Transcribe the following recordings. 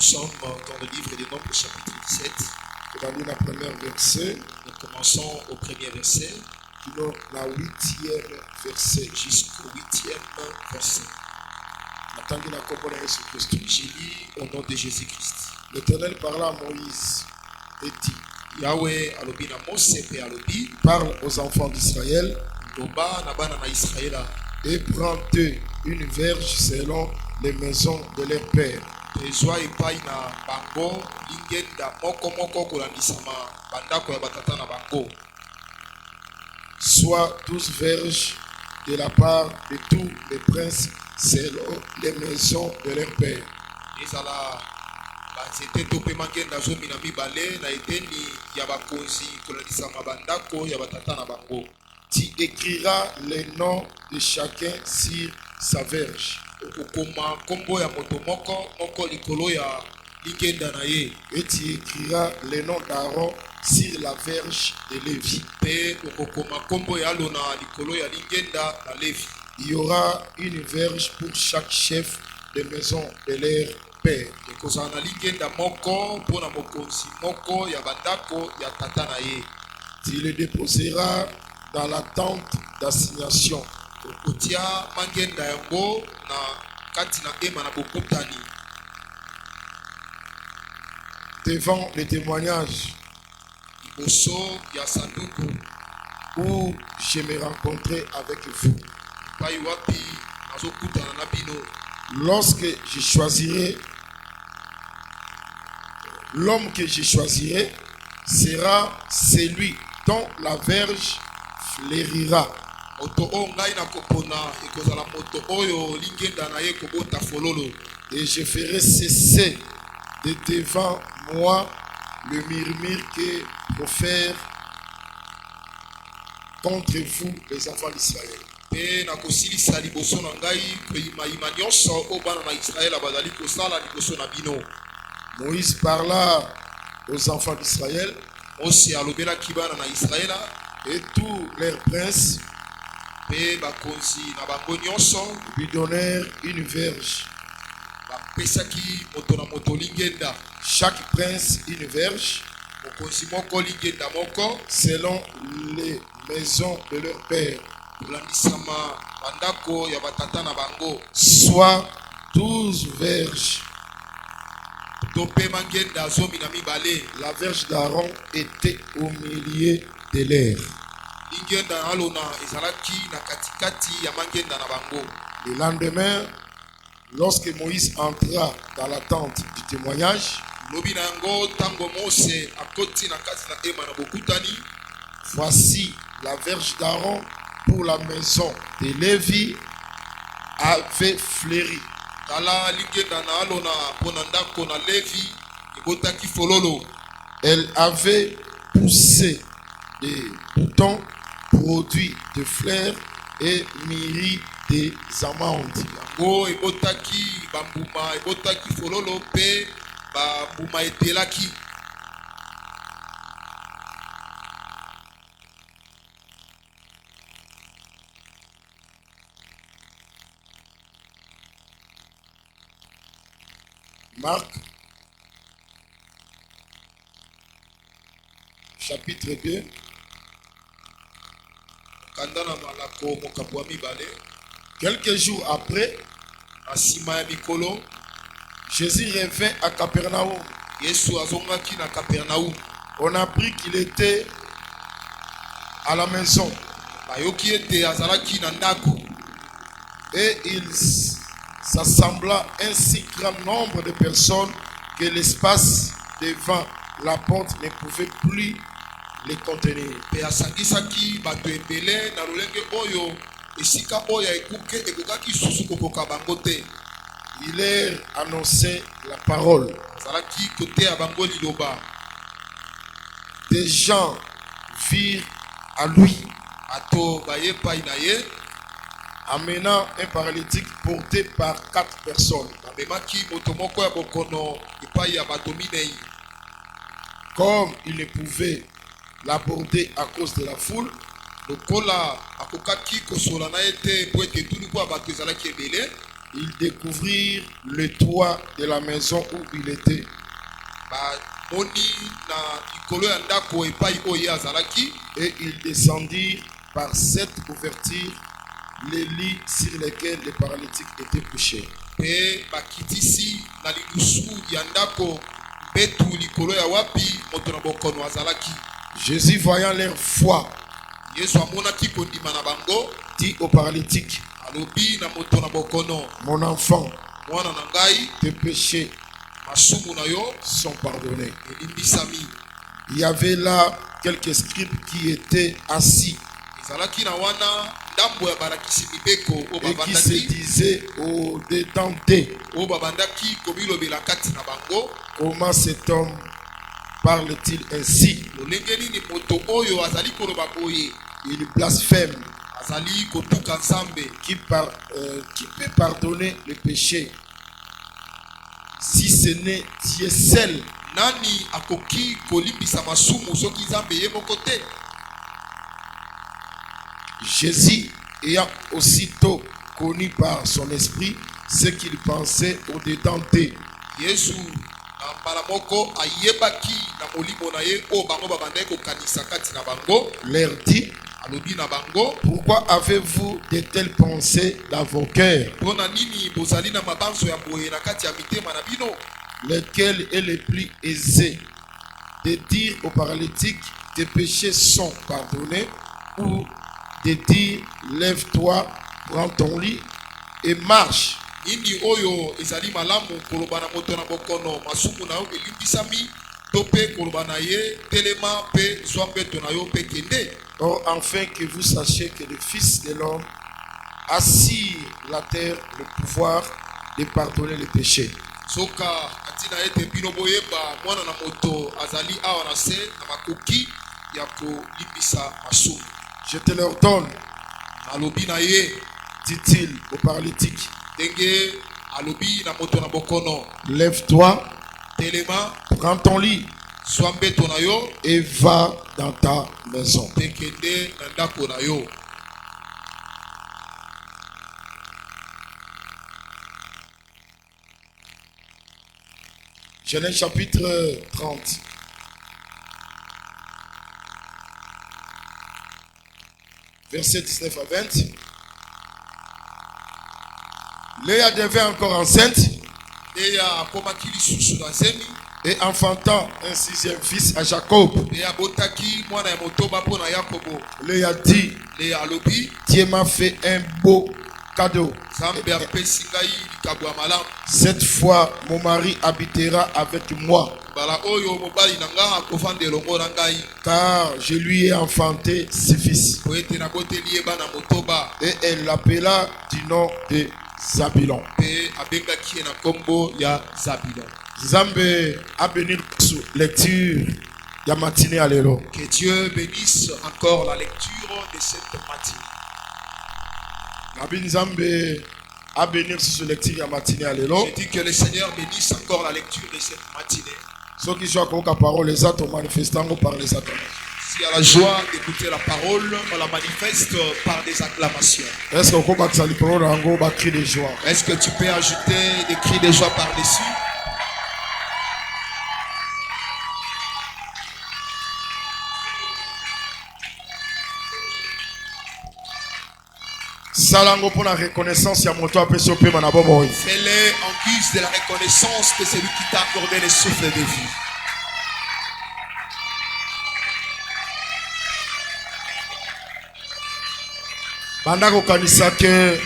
sommes dans le livre des Nombres, chapitre 17. Nous commençons au premier verset jusqu'au 8e verset. J'ai lu au nom de Jésus-Christ. L'Éternel parla à Moïse et dit: Yahweh alobi na Mose pe alobi, parle aux enfants d'Israël loba na bana na Israëla, et prends-eux une verge selon les maisons de leurs pères. ezwa epai na bango lingenda moko moko kolandisama bandako ya batata na bango. Soit 12 verges de la part de tous les princes selon les maisons de leurs pères. Ezala banzete to pe mangenda zomi na mibale na eteni ya bakonzi kolandisama bandako ya batata na bango. Tu écriras les noms de chacun sur sa verge. Okokoma kombo ya moto moko moko likolo ya lingenda na ye. Et tu écriras les noms d'Aaron sur la verge de Lévi. Pe okokoma kombo ya Alona likolo ya lingenda na Levi. Il y aura une verge pour chaque chef de maison de leur père. Ekozala na lingenda moko mpona mokonzi moko ya bandako ya tata na ye. Tu le déposeras dans la tente d'assignation. Okotia mangenda yango na kati na ema na bokutani, devant le témoignage liboso ya sanduku où je me rencontrerai avec vous. pai wapi nazokutana na bino. Lorsque je choisirai, l'homme que je choisirai sera celui dont la verge fleurira. Moto oyo ngai nakopona ekozala moto oyo lingenda na ye kobota fololo. Et je ferai cesser de devant moi le murmure que profère contre vous les enfants d'Israël. Pe nakosilisa liboso na ngai koyimayima nyonso oyo bana na Israele bazali kosala liboso na bino. Moïse parla aux enfants d'Israël Mose alobelaki bana na Israela et tous leurs princes pe bakonzi na bango nyonso lui donnèrent une verge. bapesaki moto na moto lingenda, Chaque prince une verge mokonzi moko lingenda moko selon les maisons de leur père. kolandisama bandako ya batata na bango. Soit 12 verges. To pe mangenda zomi na mibale. La verge d'Aaron était au milieu de l'air. Lingenda na Alona ezalaki na katikati ya mangenda na bango. Le lendemain, lorsque Moïse entra dans la tente du témoignage, lobi na yango tango Mose akoti na kati na ema na bokutani, voici la verge d'Aaron pour la maison de Lévi avait fleuri. tala lingenda na Alona mpona ndako na Levi ebotaki fololo. Elle avait poussé des boutons produits de fleurs et mûri des amandes. Yango ebotaki bambuma, ebotaki fololo pe bambuma etelaki. Marc, chapitre 2, Kanda na malako mokapu ya mibale. quelques jours après, Na nsima ya mikolo Jésus revint à Capernaum. Yesu azongaki na Kapernaum. On a appris qu'il était à la maison Bayoki ete azalaki na ndako. et il s'assembla un si grand nombre de personnes que l'espace devant la porte ne pouvait plus les contenir. Pe asangisaki bato ebele na lolenge oyo esika oyo ekuke ekokaki susu kokoka bango te. Il leur annonçait la parole. Azalaki koteya bango liloba. Des gens virent à lui, Bato baye pai na ye, amenant un paralytique porté par 4 personnes. bamemaki moto moko ya bokono epai ya bato minei. Comme il ne pouvait l'aborder à cause de la foule, lokola akokaki kosola na ye te po ete etuni mpo ya bato ezalaki ebele, ils découvrirent le toit de la maison où il était. bamoni na likolo ya ndako epai oyo ye azalaki, Et ils descendirent par cette ouverture les lits sur lesquels les paralytiques étaient couchés. mpe bakitisi na lilusu ya ndako mbetu likolo ya wapi moto na bokono azalaki. Jésus, voyant leur foi, Yesu amonaki kondima na bango, dit aux paralytiques, alobi na moto na bokono: mon enfant, mwana na ngai, tes péchés masumu na yo sont pardonnés. elimbisami. Il y avait là quelques scribes qui étaient assis ezalaki na wana ndambo ya balakisi mibeko oyo et qui se bavandaki, disaient au-dedans d'eux, oyo babandaki kobilobela kati na bango: comment cet homme parle-t-il ainsi? lolenge nini moto oyo azali koloba boye? Il blasphème. Azali kotuka Nzambe. Qui peut pardonner le péché si ce n'est Dieu seul? Nani akoki kolimbisa masumu soki Nzambe ye moko te? Jésus, ayant aussitôt connu par son esprit ce qu'il pensait au-dedans d'eux, Yesu na mbala moko ayebaki na molimo na ye oyo bango babandaki kokanisa kati na bango, leur dit, alobi na bango: pourquoi avez-vous de telles pensées dans vos cœurs? mpona nini bozali na mabanzo ya boye na kati ya mitema na bino? Lequel est le plus aisé, de dire aux paralytiques, tes péchés sont pardonnés, ou de dire, lève-toi, prends ton lit et marche? Nini oyo ezali malamu, koloba na moto na bokono masumu na yo elimbisami, to pe koloba na ye telema pe zwa mbeto na yo pe kende? Or, afin que vous sachiez que le Fils de l'homme a sur la terre le pouvoir de pardonner les péchés. Soka atina ete bino boyeba mwana na moto azali awa na se na makoki ya kolimbisa masumu. Je te leur donne, Alobi na ye, dit-il aux paralytiques, ndenge alobi na moto na bokono: lève-toi, telema, prends ton lit zwa mbeto na yo et va dans ta maison. pe kende na ndako na yo. Genèse chapitre 30. Versets 19 à 20. Léa devint encore enceinte Eya akomaki lisusu na zemi, et enfantant un sixième fils à Jacob. eya abotaki mwana ya motoba mpo na Yakobo. Léa dit, Leya alobi: Dieu m'a fait un beau cadeau. Nzambe apesi ngai likabo ya malamu. Cette fois, mon mari habitera avec moi, Mbala oyo mobali na nga akovanda elongo na ngai, car je lui ai enfanté six fils. po ete naboteli ye bana motoba. Et elle l'appela du nom de Zabilon. Mpe abengaki ye na nkombo ya Zabilon. Nzambe a béni sous lecture ya matinée à l'élo. Que Dieu bénisse encore la lecture de cette matinée. Nabi Nzambe a béni sous lecture ya matinée à l'élo. Je dis que le Seigneur bénisse encore la lecture de cette matinée. Ceux qui jouent à parole, les autres manifestant par les acclamations. Si à la joie d'écouter la parole, on la manifeste par des acclamations. Est-ce qu'on peut ça parole en gros cri de joie? Est-ce que tu peux ajouter des cris de joie par-dessus? Salango pour la reconnaissance ya moto apeso pe manaboboy. Fais-le en guise de la reconnaissance que celui qui t'a accordé le souffle de vie. Bandako kanisa ke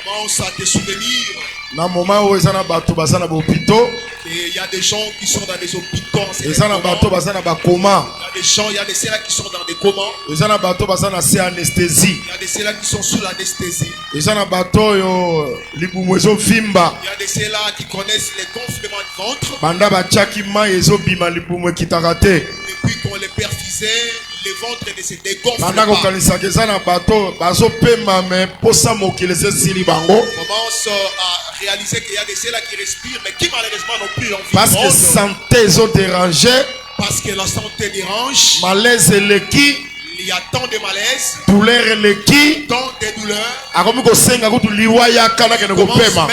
Commence à te souvenir na moment où ezana bato bazana ba hôpitaux, qu'il y a des gens qui sont dans des hôpitaux. ezana bato bazana ba coma, Il y a des gens, il y a de ceux-là qui sont dans des comas. ezana bato bazana se anesthésie, Il y a de ceux-là qui sont sous l'anesthésie. ezana bato yo libumu ezo vimba. Il y a de ceux-là qui connaissent les gonflements de ventre. Banda bachaki mai ezo bima libumu ekitaka te. Depuis qu'on les perfusait, le ventre ne se dégonfle Banda pas. kokanisa ke ezana bato bazopema me posa mokili esili bango. Commence à réaliser qu'il y a de ceux-là qui respirent, mais qui malheureusement n'ont plus envie Parce que santé ezo déranger, parce que la santé dérange, malaise eleki, Il y a tant de malaise, douleur eleki tant de douleurs. akomi kosenga kutu liwa yakana kene Il commence même kopema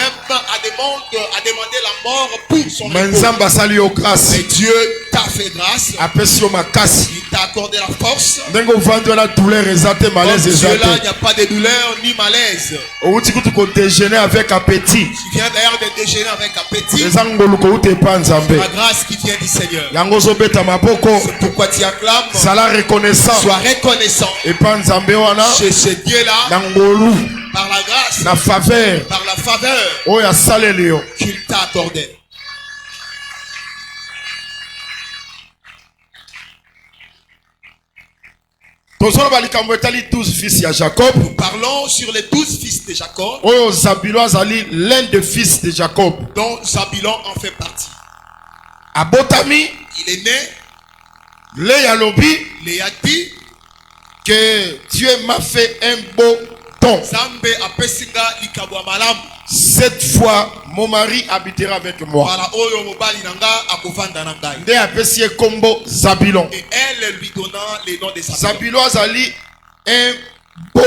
à demander la mort pour son me époux. nzambe asali yo grâce Mais Dieu t'a fait grâce. apesi yo makasi Il t'a accordé la force. ndenge ovandi wana douleur eza te Comme malaise eza Dieu là, il te n'y a pas de douleur ni malaise. outi kutu kodejeuner avec appétit Tu viens d'ailleurs de déjeuner avec appétit. eza ngoluko uta epa nzambe La grâce qui vient du Seigneur. yango ozobeta maboko C'est pourquoi tu acclames. zala reconnaissant Sois reconnaissant epa nzambe wana chez ce Dieu-là na ngolu par la grâce, na faveur par la faveur oyo asaleli yo qu'il t'a accordée. tozoloba likambo etali 12 fils ya jacob Nous parlons sur les 12 fils de Jacob, oyo zabilo azali l'un des fils de jacob dont Zabilon en fait partie. abotami Il est né, leya alobi Léa dit, que Dieu m'a fait un beau don. Zambe apesinga likabwa malam. Cette fois, mon mari habitera avec moi. Para oyo mobali nanga akovanda na ngai. Nde apesi ye kombo Zabilon. Et elle lui donnant les noms de Zabilon. Zabilon azali un beau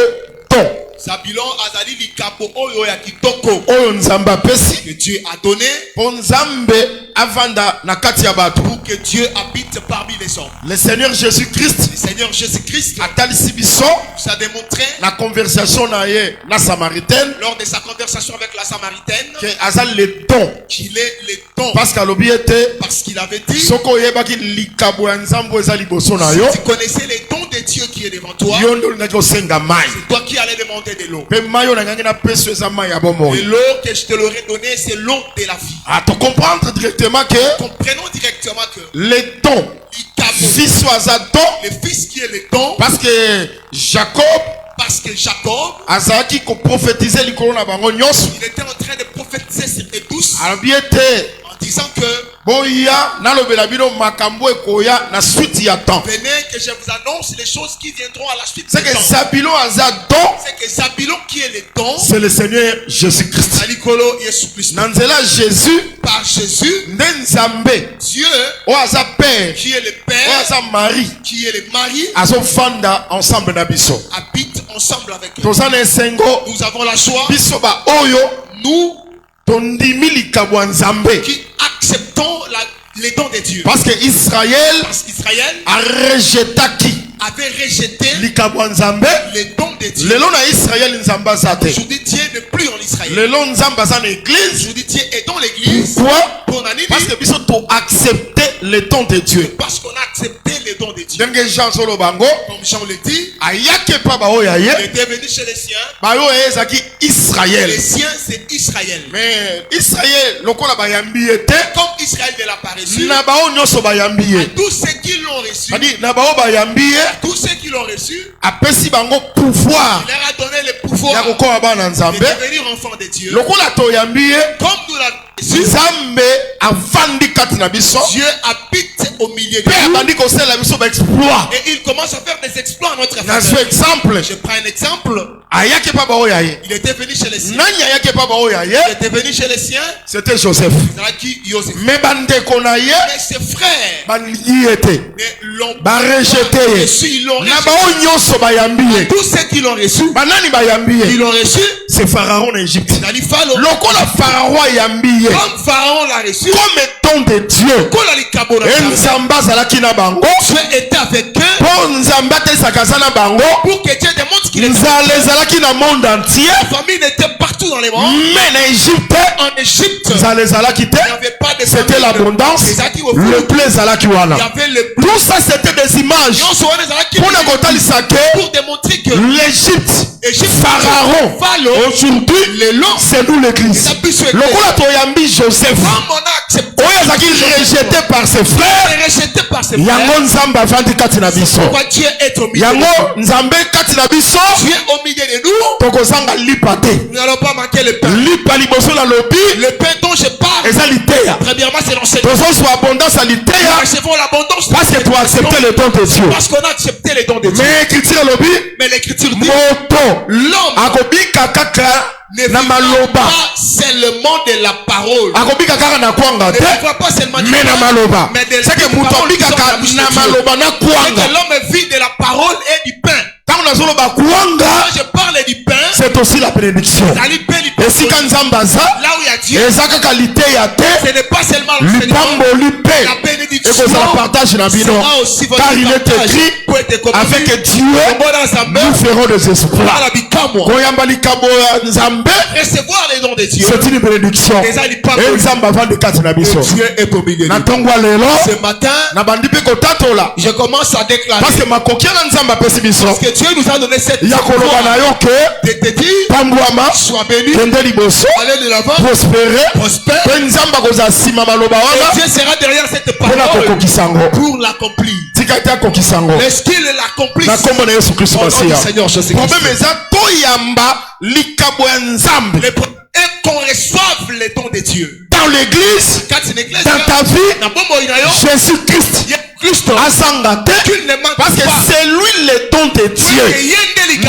don. Zabilon azali likabo oyo ya kitoko Oyo nzambe apesi que Dieu a donné po nzambe avanda na kati ya bato. pour que Dieu habite parmi les hommes. Le Seigneur Jésus-Christ Le Seigneur Jésus-Christ atalisi biso nous a démontré na conversation na ye na Samaritaine lors de sa conversation avec la Samaritaine que azali le don. qu'il est le don Parce qu'alobi ete parce qu'il avait dit soko oyebaki likabo ya nzambe eza liboso na yo si tu connaissais les dons de Dieu qui est devant toi, yo nde olingaki kosenga mai. c'est toi qui allais demander de l'eau. Pe mai oyo nangangi na peso eza mai ya Et bomoi. l'eau que je te l'aurais donnée, c'est l'eau de la vie. Ah, to comprendre directement que Comprenons directement que les dons, l'Ikabo, fils aza don, le fils qui est le don, parce que Jacob parce que Jacob, azalaki ko prophétiser likolo na bango nyonso. il était en train de prophétiser sur eux tous Alobi ete en disant que boya nalobela bino makambo ekoya na suite ya temps. venez que je vous annonce les choses qui viendront à la suite C'est du que temps. Zabilo aza don, C'est que Zabilon qui est le don, c'est le Seigneur Jésus-Christ. Alikolo Jésus-Christ. Na nzela Jésus Par Jésus, nde nzambe Dieu oyo aza père qui est le oyo Père, aza mari qui est le mari, azofanda ensemble na biso. habite ensemble avec eux. Toza na esengo Nous avons la choix, biso ba oyo nous tondimi likambo ya nzambe qui acceptons les dons de Dieu. parce que Israël Parce qu'Israël arejetaki avait rejeté likambo ya nzambe. les dons de Dieu. Lelo na Israël nzambe aza te. Aujourd'hui, Dieu n'est plus en Israël. Lelo nzambe aza na église. Aujourd'hui, Dieu est dans l'église. Pourquoi? Pour Nanini, Parce que biso to accepter les dons de Dieu. parce qu'on a accepté les dons de Dieu. Ndenge Jean solo bango Comme Jean le dit, ayake pa ba oyo il aye était venu chez les siens. ba oyo ezaki Israël. Les siens, c'est Israël. Mais Israël lokola bayambi ete Comme Israël ne l'a pas reçu, na ba oyo nyonso bayambi ye. tous ceux qui l'ont reçu, Badi na ba oyo bayambi ye tous ceux qui l'ont reçu, apesi bango pouvoir il leur a donné le ya pouvoir kokola bana de nzambe. devenir enfants de Dieu. Lokola toyambi ye Comme nous l'avons reçu, nzambe avandi kati na biso Dieu habite au milieu de mpe nous abandi kosala biso baexploit. et il commence à faire des exploits à notre nazwi faveur. exemple Je prends un exemple. ayaki pa baoyo aye Il était venu chez les siens. nani ayaki pa baoyo Il aye était venu chez les siens. c'était Joseph. Zalaki Yosef. me bandeko na ye Mais ses frères balingi ye te ne l'ont barejete pas ye reçu. Ils l'ont na reçu. baoyo nyonso bayambi ye Tous ceux qui l'ont reçu, banani bayambi ils ye l'ont reçu. c'est Pharaon na Égypte. Dali Pharaon. Lokola Pharaon ayambi ye Comme Pharaon l'a reçu, comme étant de Dieu comme la Likabona, e nzambe azalaki na bango Dieu était avec eux mpo nzambe atelisaka aza na bango. pour que Dieu démontre qu'il est. nzala ezalaki na monde entier La famille était partout dans les mondes. mais na Égypte En Égypte, nzala ezalaki te, il n'y avait pas de c'était famille. l'abondance, Les acquis au le fond. blé ezalaki Il y wana. avait le blé. Tout ça c'était des images Nyonso wana ezalaki mpona kotalisa ke pour démontrer que l'Égypte, Égypte, Pharaon, Pharaon, aujourd'hui les lots, c'est nous l'église. les abus souhaités. Lokola toyambi Joseph Comme on a accepté, oyo azalaki rejeté par ses frères, on est rejeté par ses frères. yango nzambe avandi kati na biso. Pourquoi Dieu est au milieu de Yango nous? nzambe kati na biso Dieu est au milieu de nous. tokozanga lipa te. Nous n'allons pas manquer le pain. Lipa liboso na lobi Le pain dont je parle, eza liteya. premièrement, c'est l'enseignement. tozozwa abondance ya Nous liteya recevons l'abondance parce que tu as accepté le don de Dieu. parce qu'on a accepté les dons de Dieu. Mais écriture lobi Mais l'écriture dit, moto l'homme akobika kaka ne na vivra maloba, pas seulement de la parole. akobika kaka na kwanga Ne te, vivra pas seulement du mais na pain, maloba. mais de C'est que paroles muto qui sont dans la bika bouche de na Dieu. maloba na Et que kuanga. l'homme vit de la parole et du pain. Tant na zolo ba kuanga, Quand je parle du pain, c'est aussi la bénédiction. Et si quand nzambaza, là où il y a Dieu, et ça qualité ya te, ce n'est pas seulement le lipambo lipe, la et bénédiction que ça la partage na bino. sera aussi votre Car il est partage écrit, pour être commis. avec Dieu, Nous nous ferons des espoirs. Koyamba likabo ya nzambe, recevoir les dons de Dieu. c'est une bénédiction. Et nzamba vande kati na biso. Dieu est au milieu de Na nous. tongwa lelo, Ce matin, na bandi pe kotatola. je commence à déclarer Parce que makokia na nzamba pesi biso. parce que Dieu nous a donné cette Ya koloba na yo ke, de te dire, pambouama, sois béni, kende liboso, allez de l'avant, prospérer, prospère, pe nzamba koza sima maloba et wana, Dieu sera derrière cette pona parole kokokisango. pour l'accomplir. Tika ite akokisango. Est-ce qu'il l'accomplisse Na kombo na Yesu Kristo au nom du Masia. Seigneur Jésus-Christ? Problème eza toyamba likabo ya nzambe. Et qu'on reçoive les dons de Dieu. Dans l'église, Quand une église, dans ta vie, na bombo inayo, Jésus Christ Christ, asanga te, qu'il ne manque parce que pas. c'est lui le don de Dieu.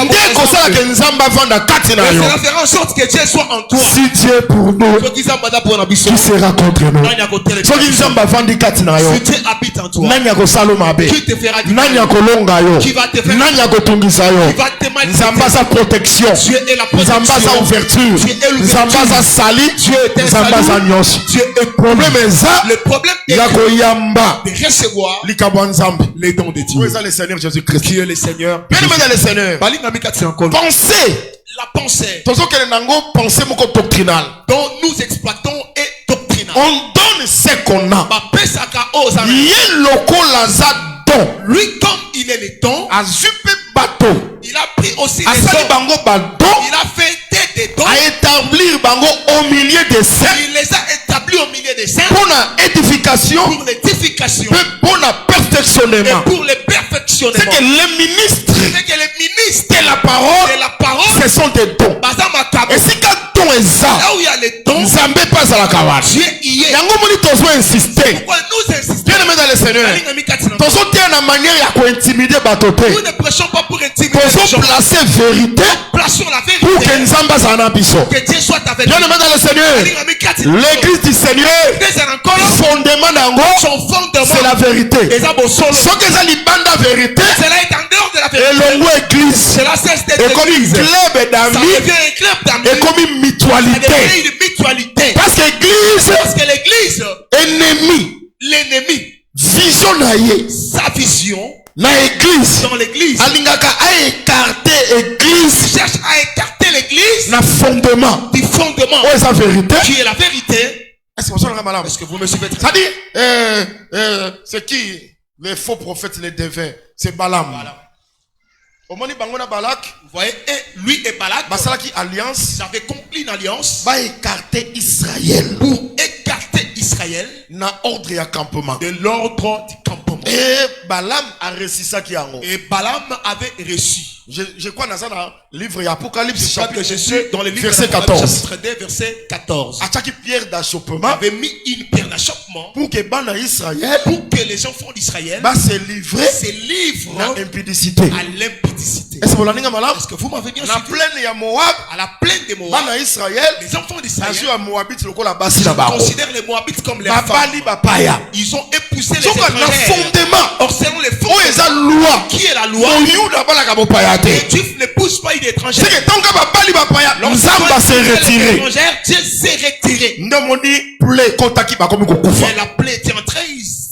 Nde kosala ke nzamba vanda kati na yo. cela fera en sorte que Dieu soit en toi. Si Dieu est pour nous, qui sera contre nous? Soki nzamba vandi kati na yo, Si Dieu habite en toi, nani akosala mabe? qui te fera du Nani mal? akolonga yo? Qui va te faire Nani akotungisa yo? Qui va te maltraiter? Nzamba sa protection, Dieu est la protection. nzamba sa ouverture, Dieu est l'ouverture. nzamba sa sali, Dieu est un nzamba sa salut. nyonso. Dieu est Problème eza le problème est ya koyamba de recevoir likabo ya nzambe. les dons de Où Dieu. est le Seigneur Jésus-Christ? Qui est le Seigneur? Bien aimé dans le Seigneur, Balinga mikati encore. pensez, La pensée tozokende nango pensée moko doctrinale. dont nous exploitons est doctrinale. On donne ce qu'on a. Bapesaka oza. Ye lokola za don. Lui, comme il est le don, Azwi pe bato. il a pris aussi les Asali dons. bango badon. Il a fait des dons. A établir bango au milieu des saints. Il les a établis au milieu des saints Pour la édification. pour l'édification Pe pour la et perfectionnement. pour le C'est perfectionnement. que les ministres C'est que les ministres de la parole, de la parole, ce sont des dons. Baza Makabo, Et si quand don est ça, là où il y a les dons, Nzambe passe à la cavale. Dieu y est. Yango moni tozo insister. Pourquoi nous insistons? Bien aimé dans le Seigneur. Balinga mikati na- Tozo tia na manière ya ko intimider bato te. Nous ne prêchons pas pour intimider les Tozo gens. placer vérité Plaçons la pour que vérité. Nzamba zana biso. Que Dieu soit avec Bien nous. aimé dans le Seigneur. Balinga mikati na- L'église du Seigneur, Des encore fondement nango, son fondement. c'est la vérité. Les abosolo. Soki eza libanda vérité, Cela est en dehors de la vérité. elongo église, Cela cesse d'être ekomi église. club Ça d'amis, devient un club d'amis. ekomi Ça mutualité. devient une mutualité. Parce que église, Parce que l'église, ennemi, l'ennemi, vision na ye, sa vision na église, dans l'église, alingaka a écarter église cherche à écarter l'église na fondement. du fondement Où est sa vérité? qui est la vérité. Est-ce que vous savez malade? Est-ce que vous me suivez très Ça dit, c'est qui les faux prophètes, les devins? C'est Balaam. Au moment où Balak, Vous voyez, et lui et Balak, basalaki alliance, ils avaient conclu une alliance va écarter Israël pour écarter Israël na ordre ya campement. de l'ordre du campement. Et Balaam a réussi ça qui en haut. Et Balaam avait reçu. Je crois dans un livre Apocalypse Je crois que chapitre Jésus, dans le livre verset de l'Apocalypse, 14. chapitre 2, verset 14, A chaque pierre d'achoppement avait mis une pierre d'achoppement pour que Bana Israël pour que les enfants d'Israël va se livrer se livrent na impudicité. à l'impudicité. Est-ce que vous l'avez malade? Est-ce que vous m'avez bien Na suivi? plaine ya Moab, À la plaine de Moab, Bana Israël, les enfants d'Israël azui ya Moabite lokola basi na bango. considèrent les Moabites comme les femmes. Babali bapaya. Ils ont épousé les Soka na étrangères. fondement. Or, selon les Oyo fondements, eza loi. qui est la loi, Oyuda balaka bopaya te. les Juifs n'épousent pas une étrangère. C'est que tant que babali bapaya, Nzamba s'est retiré. L'étrangère, Dieu s'est retiré. Ndomoni plaît kotaki bakomi kokufa. Mais la plaie était en train.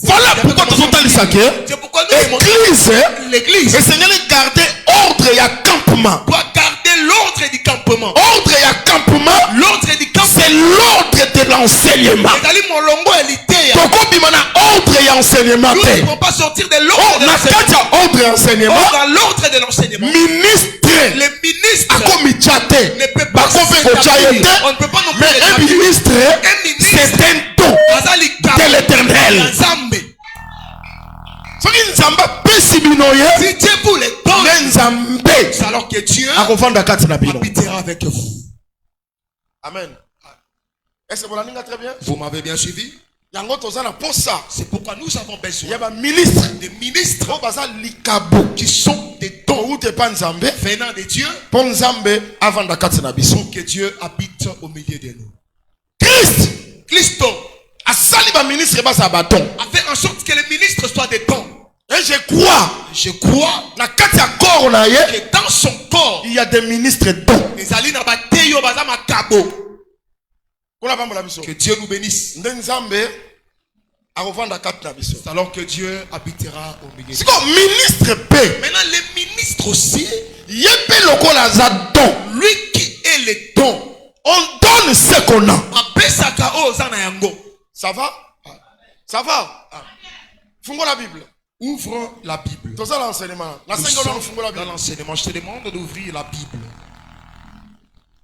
Voilà pourquoi nous sommes allés saquer. C'est pourquoi nous demandons Église, l'église le Seigneur garder ordre et campement. doit garder l'ordre du campement. Ordre et campement, L'ordre du campement. c'est l'ordre de l'enseignement. Ezali molongo elité. Pourquoi bimana ordre et enseignement? Nous ne pouvons pas sortir de l'ordre de Na l'enseignement. kati ya ordre et enseignement, Or, dans l'ordre de l'enseignement, ministre les ministres akomitia te. ne peuvent pas Bakofe s'établir. kotia ye te. On ne peut pas non plus Mais les un établir. ministre, Un ministre, c'est un don azali de l'éternel. Nzambe. Soki Nzamba pesi bino ye, Si Dieu vous les donne, ne Nzambe c'est alors que Dieu akovanda kati na bino. habitera avec vous. Amen. Est-ce que vous l'avez très bien? Vous m'avez bien suivi? Yango tozana posa. C'est pourquoi nous avons Il y besoin a ba ministre des ministres po baza likabo qui sont des dons ou te pa Nzambe venant de Dieu po Nzambe avanda kati na biso. pour que Dieu habite au milieu de nous. Christ Christo, Asali ba ministre ba sa bâton. A fait en sorte que les ministres soient des dons. Et je crois Na kati ya corps na ye, que dans son corps, il y a des ministres dons. les alliés na bateyo baza makabo. Que Que Dieu nous bénisse. C'est Alors que Dieu habitera au milieu. comme ministre P. Maintenant, les ministres aussi, Yepé loko la za don. lui qui est les dons, On donne ce qu'on a. apesaka o za na yango. Ça va? Ça va? Fungo la Bible. Ouvre la Bible. Tout ça l'enseignement. La Nous cinquième sommes fungo la dans Bible. l'enseignement. Je te demande d'ouvrir la Bible.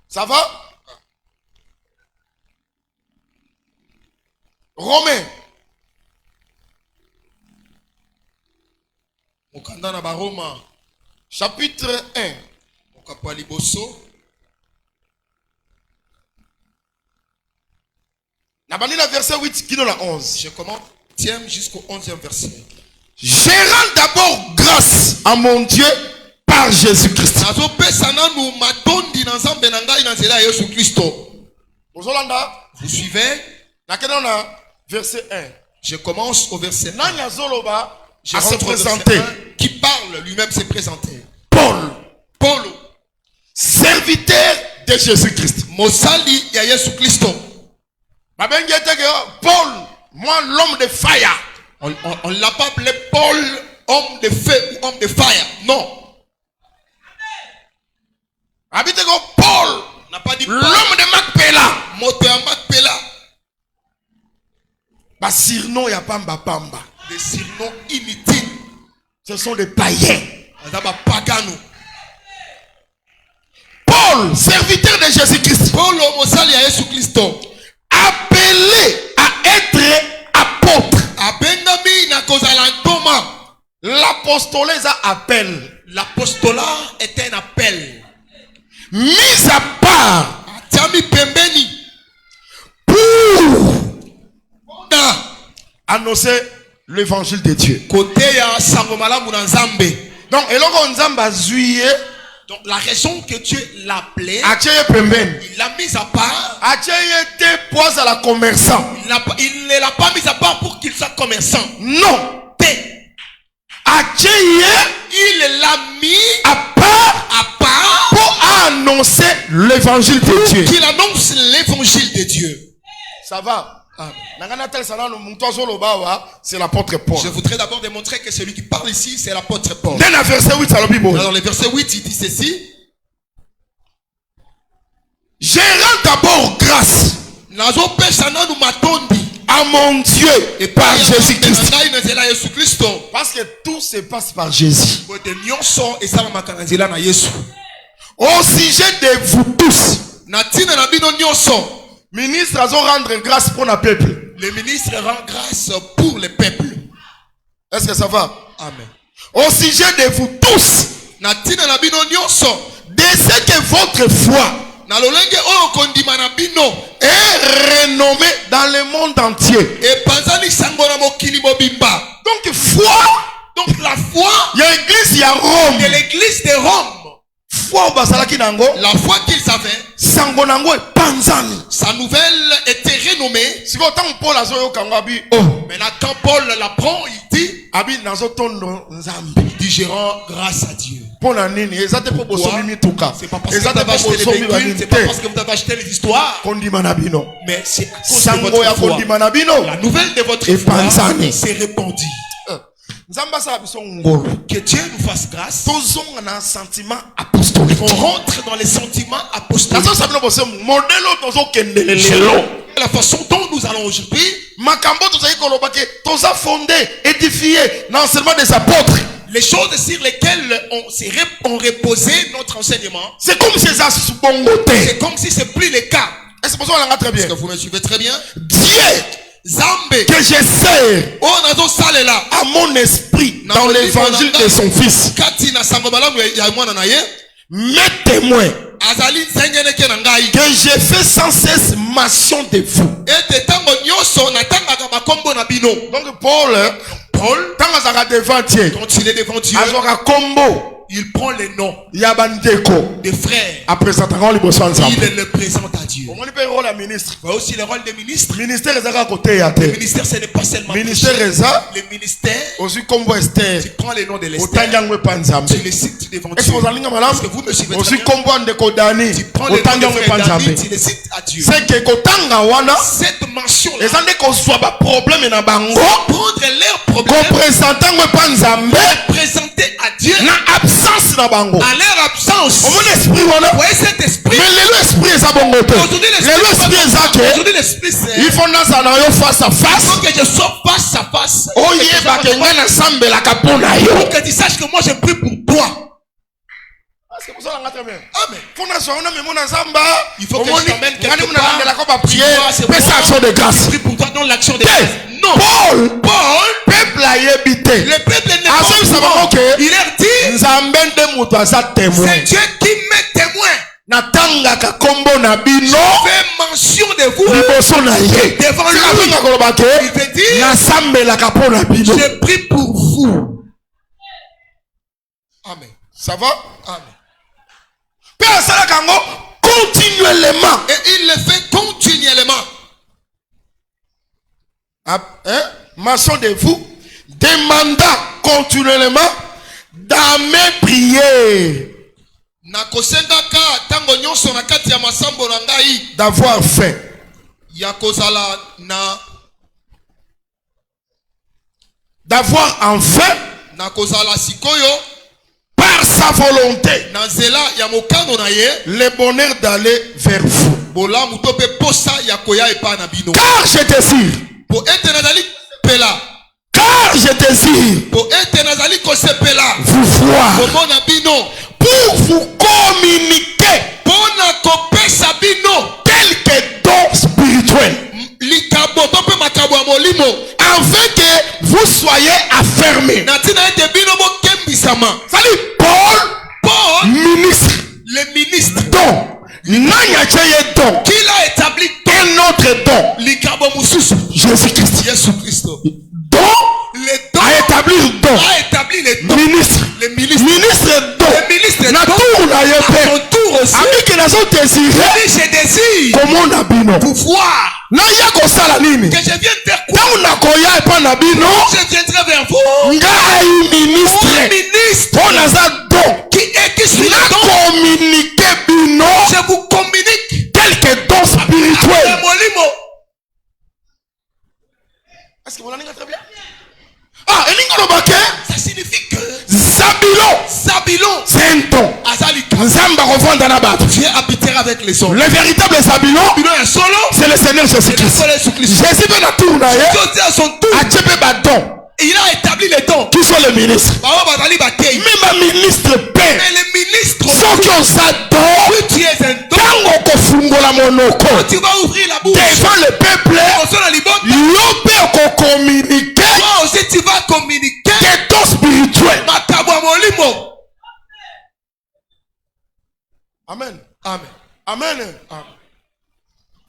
Ça va? Romains. Mokanda na baroma. Chapitre 1. Mokapa liboso. Nabani la verset 8 qui donne la 11. Je commence 10e jusqu'au 11e verset. Je rends d'abord grâce à mon Dieu par Jésus-Christ. Nazo pesa nanu matondi na nzambe na ngai na nzela ya Yesu Kristo. Vous suivez? Verset 1. Je commence au verset 1. Nani azoloba Je à se rentre au verset présenter. 1, qui parle lui-même s'est présenté. Paul, Paul, serviteur de Jésus-Christ. Mosali ya Yesu Kristo. Paul, moi l'homme de fire. On l'a pas appelé Paul, homme de feu ou homme de fire. Non. Paul, On n'a pas dit l'homme Paul, de Macpela. moto ya Makpela. Basirno ya pamba pamba. Des surnoms inutiles. Ce sont des païens. Azaba pagano. Paul, serviteur de Jésus-Christ. Paul, Mosali ya Yesu Kristo. Appelé à être apôtre. Abengami na kozala ntoma. L'apostolat est un appel. L'apostolat est un appel. Mis à part Atiami pembeni. pour annoncer l'évangile de Dieu. Côté ya sango malamu na Nzambe. Donc, eloko nzamba zuye, Donc la raison que Dieu l'a appelé, acheye pembeni. il l'a mise à part. Acheye te poise à la commerçant. Il ne l'a pas mise à part pour qu'il soit commerçant. Non. Acheye Il l'a mis à part pour pour annoncer l'évangile de Dieu. qu'il annonce l'évangile de Dieu. Ça va? C'est l'apôtre Paul. Je voudrais d'abord démontrer que celui qui parle ici, c'est l'apôtre Paul. Dans le verset 8, ça le Bible. Dans le verset 8, il dit ceci. Je rends d'abord grâce à mon Dieu et par Jésus-Christ. Parce que tout se passe par Jésus. Au sujet de vous tous, ministre a rendre grâce pour le peuple. Le ministre rend grâce pour le peuple. Est-ce que ça va? Amen. Au sujet de vous tous, de ce que votre foi est renommée dans le monde entier. Donc foi, la foi il y a l'église, il y a Rome. de l'église de Rome. Foi basalaki nango, La foi qu'ils avaient, sango nango e panzani. sa nouvelle était renommée. Siko tant Paul azoyo kangabi, oh, Maintenant, quand Paul l'apprend, il dit, abi nazo tondo nzambe. je rends grâce à Dieu. Pona nini, ezate po bosomi mituka. C'est pas parce que vous Ezate avez po acheté les bosomi véhicules, c'est pas banite. parce que vous avez acheté les histoires, Kondima na bino. mais c'est à cause de Sango ya votre foi. kondima na bino. La nouvelle de votre Et foi panzani. s'est répandue. Nzamba sa biso ngolo. Que Dieu nous fasse grâce. Tozonga na sentiment apostolique. On rentre dans les sentiments apostoliques. Nazo sabino bose modelo tozo kendelele lelo. La façon dont nous allons aujourd'hui, Makambo tozali kolobake toza fondé, édifié dans l'enseignement des apôtres. les choses sur lesquelles on reposé notre enseignement, C'est comme si ça se bongoté. c'est comme si c'est plus le cas. Est-ce que vous avez très bien? Est-ce que vous me suivez très bien? Dieu Zambe, que je sers oh nazo salela, à mon esprit dans l'évangile de son fils. kati na sango malamu ya mwana na ye, Mes témoins azali nsengeneke na ngai. que je fais sans cesse mention de vous. Ete tango nyonso natangaka makombo na bino. Donc Paul, Paul, quand il devant Dieu, quand il est devant Dieu, il combo. il prend les noms Yabandeko. des frères. Après ça, Il le présente à Dieu. On peut rôle à ministre. Il y a aussi le rôle des ministres. Ministère est à côté. Le ministère, ce n'est pas seulement ministère est ça. le ministère. Aussi comme Esther. Tu prends les noms de Autant l'Esther. de panzambe. Tu les cites devant Dieu. Est-ce que vous allez Parce que vous me suivez aussi très bien. comme de Kodani. Tu prends les Autant noms de de frère panzambe. David, tu les cites à Dieu. C'est que Kotanga wana. Cette mention-là, Les années qu'on soit pas problème na bango. prendre leurs problèmes, Représentant we panzambe. présenter à Dieu Na absence na bango. à leur absence. Au mon esprit wana. Vous voyez cet esprit? Mais l'esprit est ça bongo. Aujourd'hui, L'esprit est ça que. aujourd'hui, l'esprit, c'est Il faut dans ça face à il face. faut que je sois face à face. Oh yeah, bakenga na sambe la kapona yo. Pour que tu saches que moi, j'ai pris pour toi. C'est pour ça qu'on a très bien. Amen. Il faut que je t'emmène quelque part. Tu vois, c'est fais ça action de grâce. J'ai pris pour toi dans l'action de grâce. Non. Paul, Paul, peuple a yébité. le peuple n'est Ah, ça, ça va, pas. ok. Il leur dit, Nzambe de moto aza témoin. c'est Dieu qui met témoin. Natanga kombo na bino. Fait mention de vous Liboso na ye. devant lui. Il veut dire, Na sambe la kapo na bino. j'ai pris pour vous. Amen. Ça va? Amen. Pe asala kango continuellement. Et il le fait continuellement. Hein? Mention de vous. Demandant continuellement dans mes prières. Nakosengaka tango nyonso na kati ya masambo na ngai D'avoir faim. ya kozala na D'avoir enfin na kozala sikoyo par sa volonté na nzela ya mokano na ye le bonheur d'aller vers vous. bolamu to pe posa ya koya epa na bino Car je désire. po ete nazali pela Car je désire po ete nazali kosepela vous voir komona bino pour vous communiquer mpona kopesa bino quelques dons spirituels likabo to mpe makabo ya molimo afin que vous soyez affermés. na ntina ete bino bokembisama. Salut Paul, ministre, le ministre don. Nanya cheye don. qui l'a établi Un autre don. likabo mususu Jésus-Christ. Yesu Christo Don le don a établi don. a établi les dons. Ministre. Le ministre Ministre don. le ministre Na don tour na à yepe. son tour aussi Ami que nazo désirer. dit je désire Comment na bino. pouvoir Na ya ko sala nini. que je vienne faire quoi. Tangu na koya epa na bino. Je viendrai vers vous Ngai ministre. un ministre On a ça don. qui suis Na le don. communiquer bino. Je vous communique Quelques dons spirituels. le molimo. Est-ce que vous l'avez très bien? Ah, et l'ingolobake. Ça signifie que Zabilo. Zabilon C'est un don. azali Nzamba revendre na bato. Dieu habitera avec les hommes. Le véritable Zabilo, Zabilon est solo. c'est le Seigneur Jésus-Christ. C'est Jésus Christ. Jésus veut la tour na ye. Dieu à son tour. A tchepe ba don. Il a établi les dons. Qui sont les ministres? Baba bazali bakei. Même un ministre paix. Mais les ministres, Ceux qui ont ça don. si tu es un don, Tango kofungola monoko. quand tu vas ouvrir la bouche, Devant le peuple. on la libonne, Yope ko communiquer. toi aussi tu vas communiquer. Des dons spirituels. Makabo ya molimo. Amen. Amen. Amen.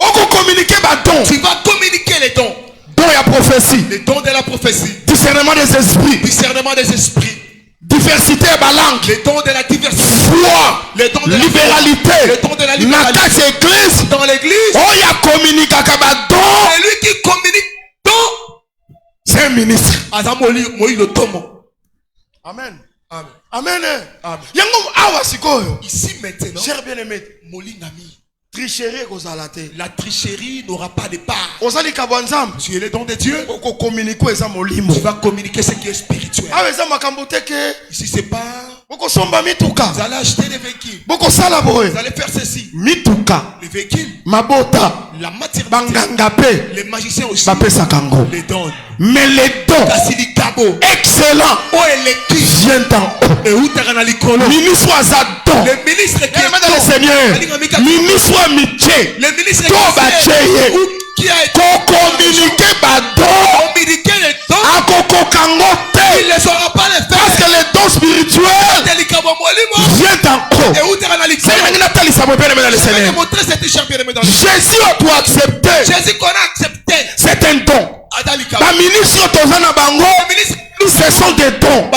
On peut communiquer ba don. Tu vas communiquer les dons. Don et prophétie. Les dons de la prophétie. Discernement des esprits. Discernement des esprits. Diversité de la langue. Les dons de la diversité. Foi. Les dons de la Libéralité. Les dons de la Na libéralité. kati église. Dans l'église, On y a communiqué ba don. c'est lui qui communique dons. C'est un ministre. Azamoli le tomo. Amen. Amen. Amen. Amen. Yango awa sikoyo. Ici maintenant, Cher bien-aimé. Molingami, Tricherie kozalate. la tricherie n'aura pas de part. Ozali kabwanzam. Tu es le don de Dieu. Oko communiquer eza molimo. Tu vas communiquer ce qui est spirituel. Awa eza makambo te ke. Ici, c'est pas. Boko somba mituka. Vous allez acheter des véhicules. Boko sala boye. Vous allez faire ceci. Mituka. Les véhicules, Mabota. la matière. Banganga pe. Les magiciens aussi. Bapesa kango. Les dons. Mais les dons Kasili Kabo. excellents Oh, et les qui. viennent en haut. Et où t'as likolo. Ministre aza don. Le ministre qui Eh, madame le Seigneur. Ministre mitié. le ministre Toba cheye. qui a été Ko communiquer ba don. communiqué les dons. Akoko kango Il te. ne saura pas les Parce faire. que les dons spirituels Telikabo molimo. viennent en haut. Et où t'as likolo. C'est maintenant que ça me permet le Je vais te Seigneur. montrer cette champion dans le Jésus doit accepter. Jésus qu'on a accepté. C'est un don. Adalikabo. Ba ministre tozana bango. Le ministre, ce sont des dons.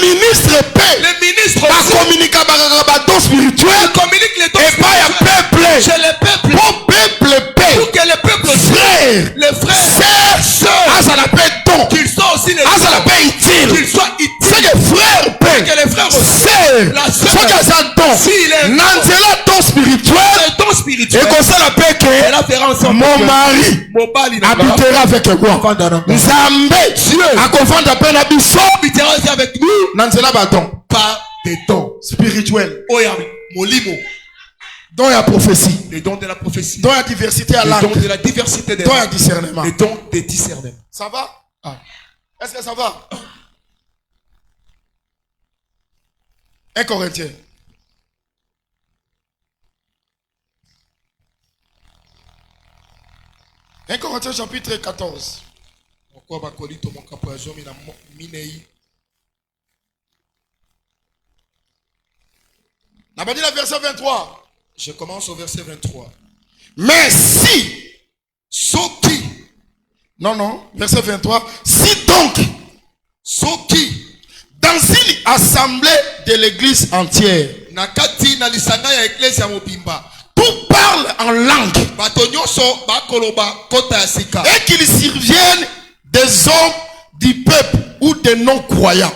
Les ministres paient. Les ministres communiquent les dons spirituels. communiquent les dons Et pas un peuple. chez les peuples. Pour peuple paix. Pour que les peuples Frères. les frères, sœurs. Ça l'appelle don. qu'ils soient aussi les Ça l'appelle utile. qu'ils soient utiles. C'est que frères paix. Que les frères sœurs. la sœur. C'est que ça don. S'il est Nanzela don spirituel. un don spirituel. Et comme ça l'appelle que elle a fait en sorte mon que mari Mobali habitera avec moi. Nzambe akovanda d'après la biso habitera aussi avec nous. Nanzela baton. Pas des dons Spirituel. Oya molimo. Don ya prophétie. Les dons de la prophétie. Don ya diversité à Les l'âme. dons de la diversité des Don ya discernement. Les dons des discernements. Ça va? Est-ce que ça va? 1 Corinthiens. Un Corinthiens chapitre 14. On a dit la verset 23. Je commence au verset 23. Mais si. Soki. Non, verset 23. Si donc. Soki. Dans une assemblée de l'église entière. Nakati na lisanga ya eklesi ya mobimba. Tout parle en langue. Et qu'ils surviennent des hommes du peuple ou des non-croyants.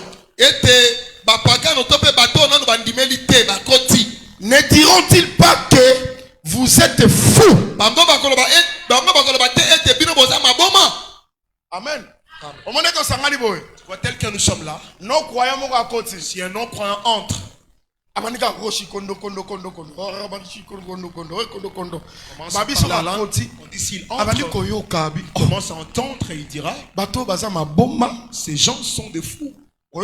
Ne diront-ils pas que vous êtes fous? Amen. Tel que nous sommes là, si un non-croyant entre, on dit s'il entre, il commence à entendre et il dira, ces gens sont des fous. Vous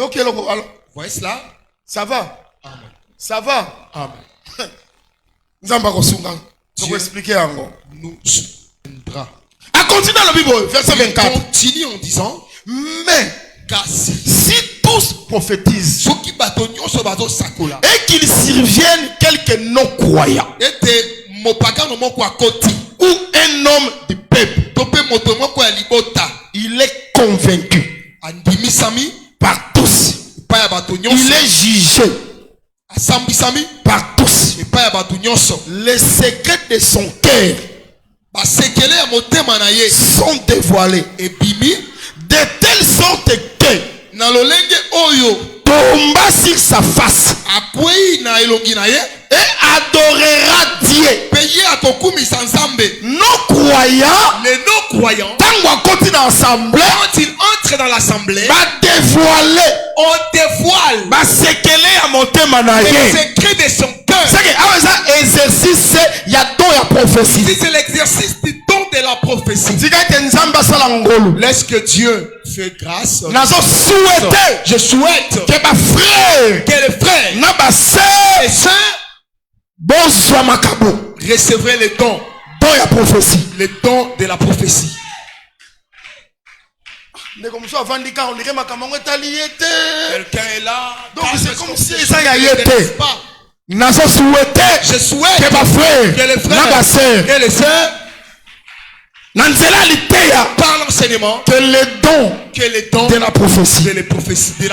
voyez cela? Ça va? Amen. Ça va? Amen. Je vais expliquer encore. Nous soutiendra. À continuer dans la Bible, verset 24. Continue en disant, mais si tous prophétisent et qu'ils surviennent quelques non-croyants ou un homme du peuple, il est convaincu par tous, il est jugé par tous. Les secrets de son cœur sont dévoilés de telle sorte que tomba sur sa face et adorera Dieu. Non-croyants, les non-croyants, quand ils entrent dans l'assemblée, on dévoile les secrets de son cœur. Si c'est l'exercice du don de la prophétie, laisse que Dieu fait grâce. Je souhaite que les frères et sœurs recevraient les dons de la prophétie. Quelqu'un est là. Donc c'est comme si ça y a été. Je souhaite que les frères et les sœurs par l'enseignement que les dons de la prophétie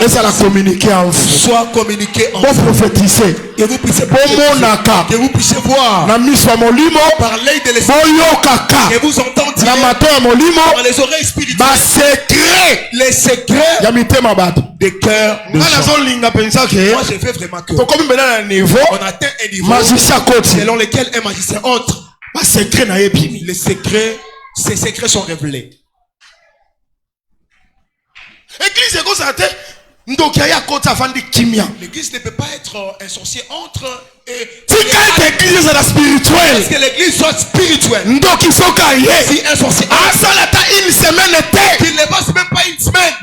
et ça la communiquer en vous, soit communiqué en vous prophétiser que vous puissiez voir par l'œil de l'esprit, que vous entendiez par les oreilles spirituelles les secrets des cœurs de gens. Moi j'ai fait vraiment que on atteint un niveau selon lequel un magicien entre. Les secrets, ces secrets sont révélés. L'église ne peut pas être un sorcier entre parce que l'église soit spirituelle. Si un sorcier qu'il ne passe même pas une semaine,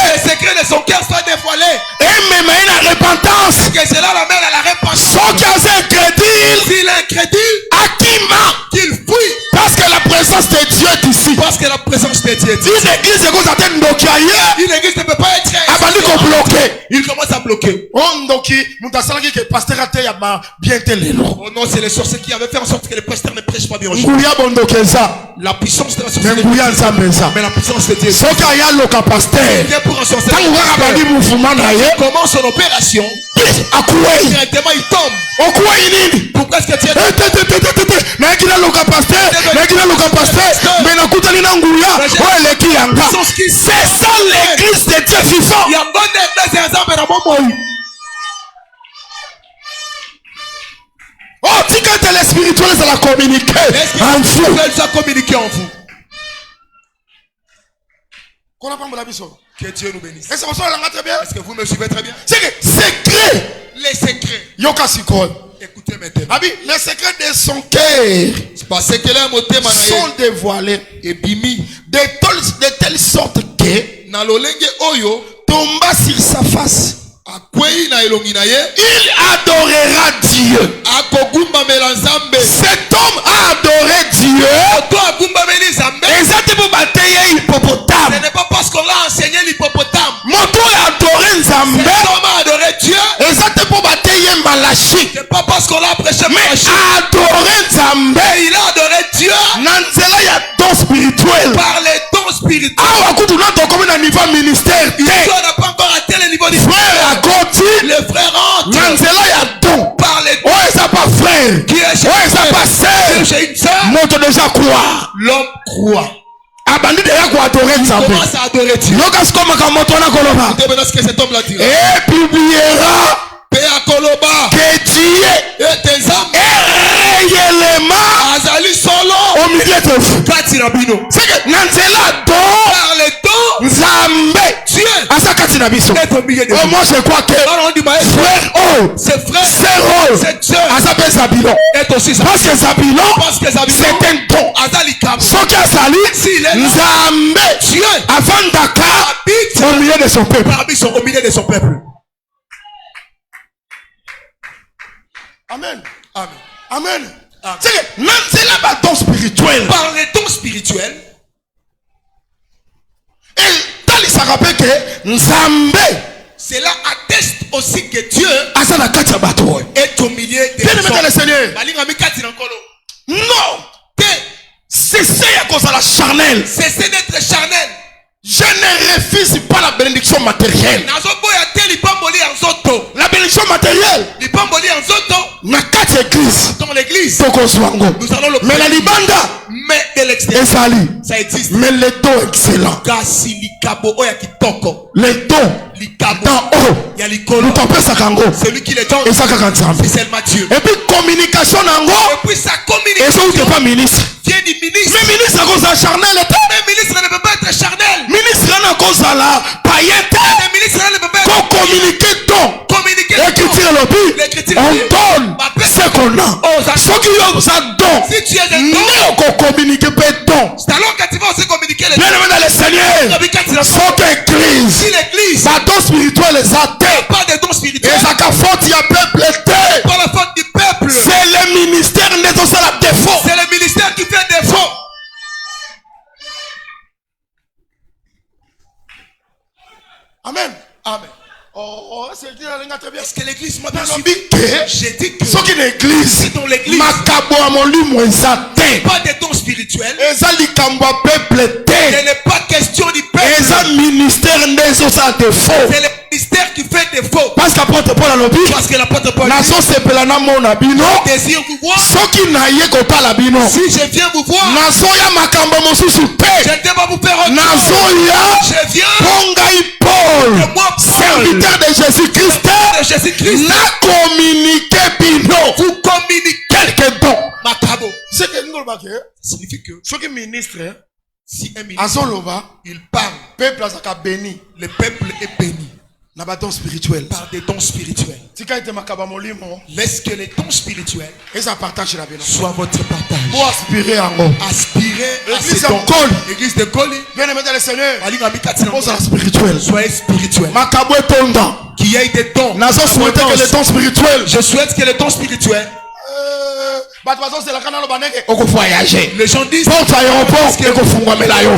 les secrets de son cœur soient dévoilés. Que cela l'amène à la repentance. S'il est incrédule, qu'il fuit. Parce que la présence de Dieu est ici. Parce que la présence de Dieu est ici. Une église ne peut pas être il commence à bloquer. Oh non, c'est les sorciers qui avaient fait en sorte que les pasteurs ne prêchent pas bien aujourd'hui. La puissance de la sorcellerie. Mais la puissance de Dieu. Il commence son opération. Directement il tombe. Pourquoi est-ce que Dieu c'est ça l'église de Dieu vivant. Oh, tu quand les spirituels ça la communiquer en vous. Ça communiquer en vous. Que Dieu nous bénisse. Est-ce que vous me suivez très bien? C'est que secret. Les secrets. Écoutez maintenant. Les secrets de son cœur sont dévoilés et bimi de telle sorte que tomba sur sa face. Il adorera Dieu. Cet homme a adoré Dieu. Ce n'est pas parce qu'on l'a enseigné l'hippopotame. Moto a adoré Nzambe. Cet homme a adoré Dieu. C'est pas parce qu'on l'a prêché Malachi. Il a adoré Dieu. Par les dons spirituels. Il n'a pas encore atteint le niveau du frère. Le frère entre. Par les dons. Qui est chez une sœur. L'homme croit. Il commence à adorer Dieu. Écoutez ce que cet homme l'a dit. Et publiera que Dieu est réellement au milieu de vous. C'est que par les dons Dieu est au milieu de vous. Moi je crois que frère c'est Zabilon est aussi parce que Zabilon c'est un don. Ce qui a sali Dieu avant Dakar au milieu de son peuple. Amen. C'est que là don spirituel. Par les dons spirituels. Et Tali ça rappelle que Nzambe. Cela atteste aussi que Dieu est au milieu des hommes. Non. Cessez à cause de la charnelle. Cessez d'être charnel. Je ne refuse pas la bénédiction matérielle. La bénédiction matérielle. Dans l'église. Nous allons le mais la libanda. Mais de l'extérieur. Ça existe. Mais les dons excellents. Les dons. Dans haut. Celui qui les donne. Et ça c'est Matthieu. Et puis communication nango. Et puis sa communication. Et ça pas ministre. Vient du ministre. Mais ministre à cause de la charnelle. Mais ministre ne peut pas être charnel. Ministre à cause de la paillette. Mais ministre ne peut pas être. Communiquer don. Communiquer don. On donne ce qu'on a. Ceux qui ont ça don. Si tu es un don. Non communiquer pas don. C'est alors que tu vas aussi communiquer les dons. Bien dans le Seigneur. Sauf église. Si l'église. Pas don spirituel les athées. Pas de dons spirituels. Et ça qu'a faute il y a peuple été. Pas la faute du peuple. C'est le ministère n'est pas ça la défaut. C'est le ministère qui fait défaut. Amen. Est-ce que l'église m'a bien suivi? J'ai dit que ce qui est l'église, si dans l'église, pas de dons spirituels, ce n'est pas question du peuple. C'est le ministère qui fait défaut. Parce que l'apôtre Paul a dit, parce que l'apôtre Paul désire vous voir. Si je viens vous voir, je ne vais pas vous faire autre chose. Je viens Paul, serviteur de Jésus-Christ, n'a communiqué bino. Vous communiquez quelques dons. C'est que nous ça signifie que ce qui ministre, si un ministre il parle, peuple béni. Le peuple est béni. Par des dons spirituels. Laisse que les dons spirituels soient votre partage. Pour aspirer à ces dons. L'église de Koli. Bien aimé dans le Seigneur. Soyez spirituel. Qui ait des dons. Je souhaite que les dons spirituels. Oko voyager. Les gens disent porte aéroport eko fungwa melayo.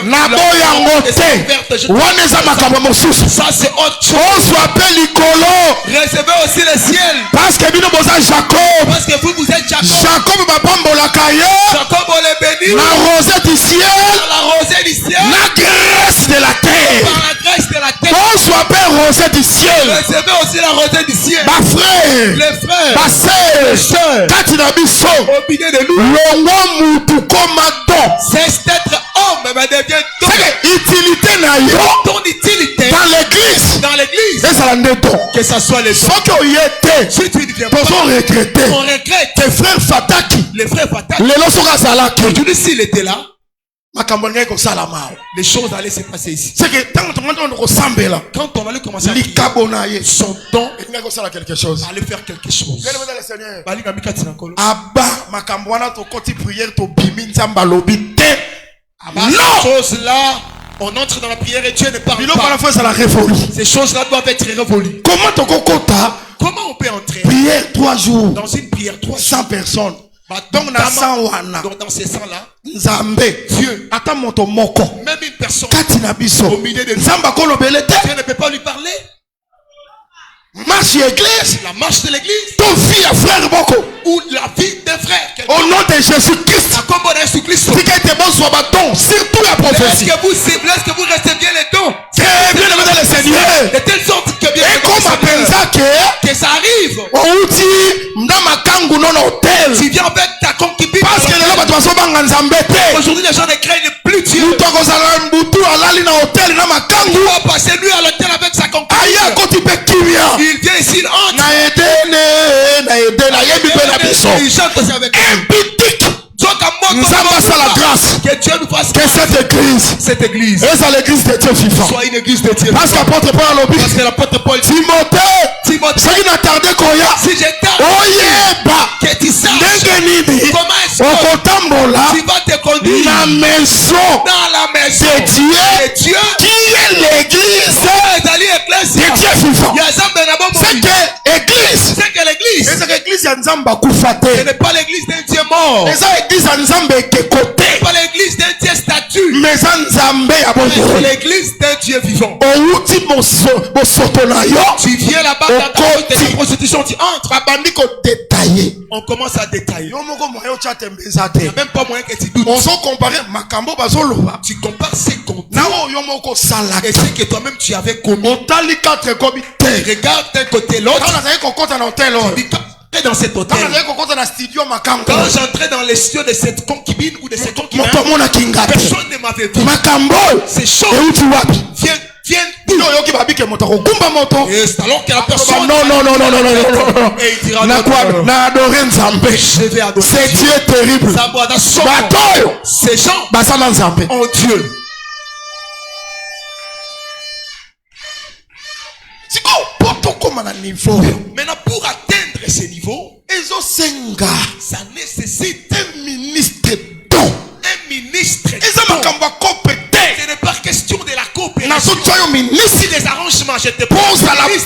Naboyango te. Waneza makambo mosusu. Ça c'est autre chose. On soit likolo. Recevez aussi le ciel. Parce que bino boza Jacob. Parce que vous êtes Jacob. Jacob bapambola kaye. Jacob on les bénit. La rosée du ciel. La rosée du ciel. La graisse de la terre. Par la grâce de la terre. On soit rosée du ciel. Recevez aussi la rosée du ciel. Ma frère. Les frères. Ma sœur. Katina biso. Au milieu de nous. Longo mutu komado. Cesse d'être homme, mais devient don. C'est utilité na yo. Ton utilité. Dans l'église. Dans l'église. Et ça l'en don. Que ça soit les dons. Ceux qui ont été. Si tu ne viens pas. On regrette. On regrette. Tes frères Fataki. Les frères Fataki. Les lois Zalaki. Aujourd'hui s'il était là. Les choses allaient se passer ici. C'est que quand on allait commencer à prier, son don quelque chose. Allait faire quelque chose. Ces choses-là, on entre dans la prière et Dieu ne parle pas. Ces choses-là doivent être révolues. Comment on peut entrer prière 3 jours dans une prière 300 personnes? Donc dans ces sangs-là, Dieu, même une personne au milieu de nous, Dieu ne peut pas lui parler. Marche l'église. La marche de l'église. Ton fils à frère Boko. Ou la vie d'un frère. Au nom de Jésus-Christ. Surtout la prophétie. Est-ce que vous restez bien les dons? Très bien le Seigneur. De telle sorte que bien que ça arrive. Tu viens avec ta concubine. Parce que aujourd'hui les gens ne craignent plus Dieu. Il va passer lui à l'hôtel avec sa concubine. Il vient ici, il entre. Il chante aussi avec la grâce. Que Dieu nous fasse que cette église est l'église de Dieu vivant. Soit une église de Dieu. Parce qu'apôtre Paul a parce que l'apôtre Paul dit Timothée, si j'ai que tu saches comment est-ce que tu vas te conduire dans la maison de Dieu qui est l'église de Dieu vivant. C'est que l'église ce n'est pas l'église d'un Dieu mort. C'est pas l'église d'un Dieu statue. Mais c'est l'église d'un Dieu vivant. Tu viens là-bas dans ta prostitution, tu entres. On commence à détailler. Il n'y a même pas moyen que tu doutes. Tu compares ces comptes et ce que toi-même tu avais commis. Regarde d'un côté l'autre. Dans cet hôtel. Quand j'entrais dans les studios de cette concubine ou de cette concubine, personne ne m'avait vu. C'est chaud. Viens. Et c'est alors que la personne. Non. Et il dira je vais adorer. C'est Dieu terrible. Ces gens ont Dieu. Maintenant, pour atteindre ce niveau, ça nécessite un ministre don. Un ministre don. Ce n'est pas question de la coopération. Si des arrangements, je te pose à l'appui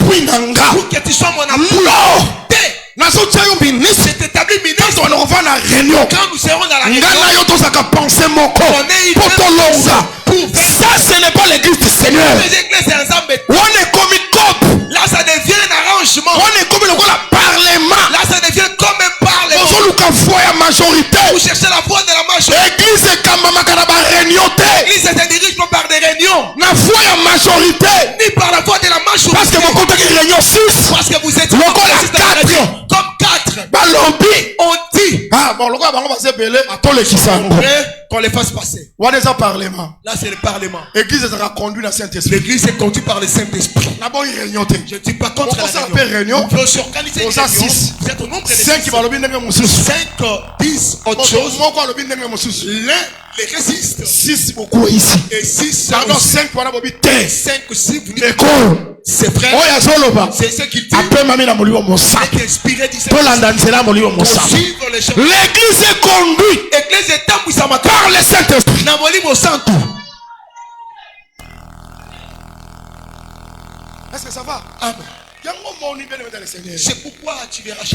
pour que tu sois mon appui. Je t'établis ministre. Quand nous serons dans la réunion, ça ce n'est pas l'église du Seigneur. Là ça devient un arrangement. Là ça devient comme un parlement. Vous cherchez la voix de la majorité. L'église se dirige pas par des réunions. Ni par la voix de la majorité. Parce que vous êtes comme 4. On dit qu'on les fasse passer. Là c'est le parlement. L'église sera conduite dans Saint-Esprit. L'église est conduite par le Saint-Esprit. Je ne dis pas contre la réunion. On peut s'organiser une réunion. Vous êtes au nombre de 5 disent autre chose. L'un les résiste. 6 beaucoup ici. Et 6 pardon 5 aussi vous c'est vrai. C'est ce qu'il dit. Après mamie la molimo mosa. L'église est conduite par le Saint-Esprit. Est-ce que ça va? Amen. C'est pourquoi tu verras pour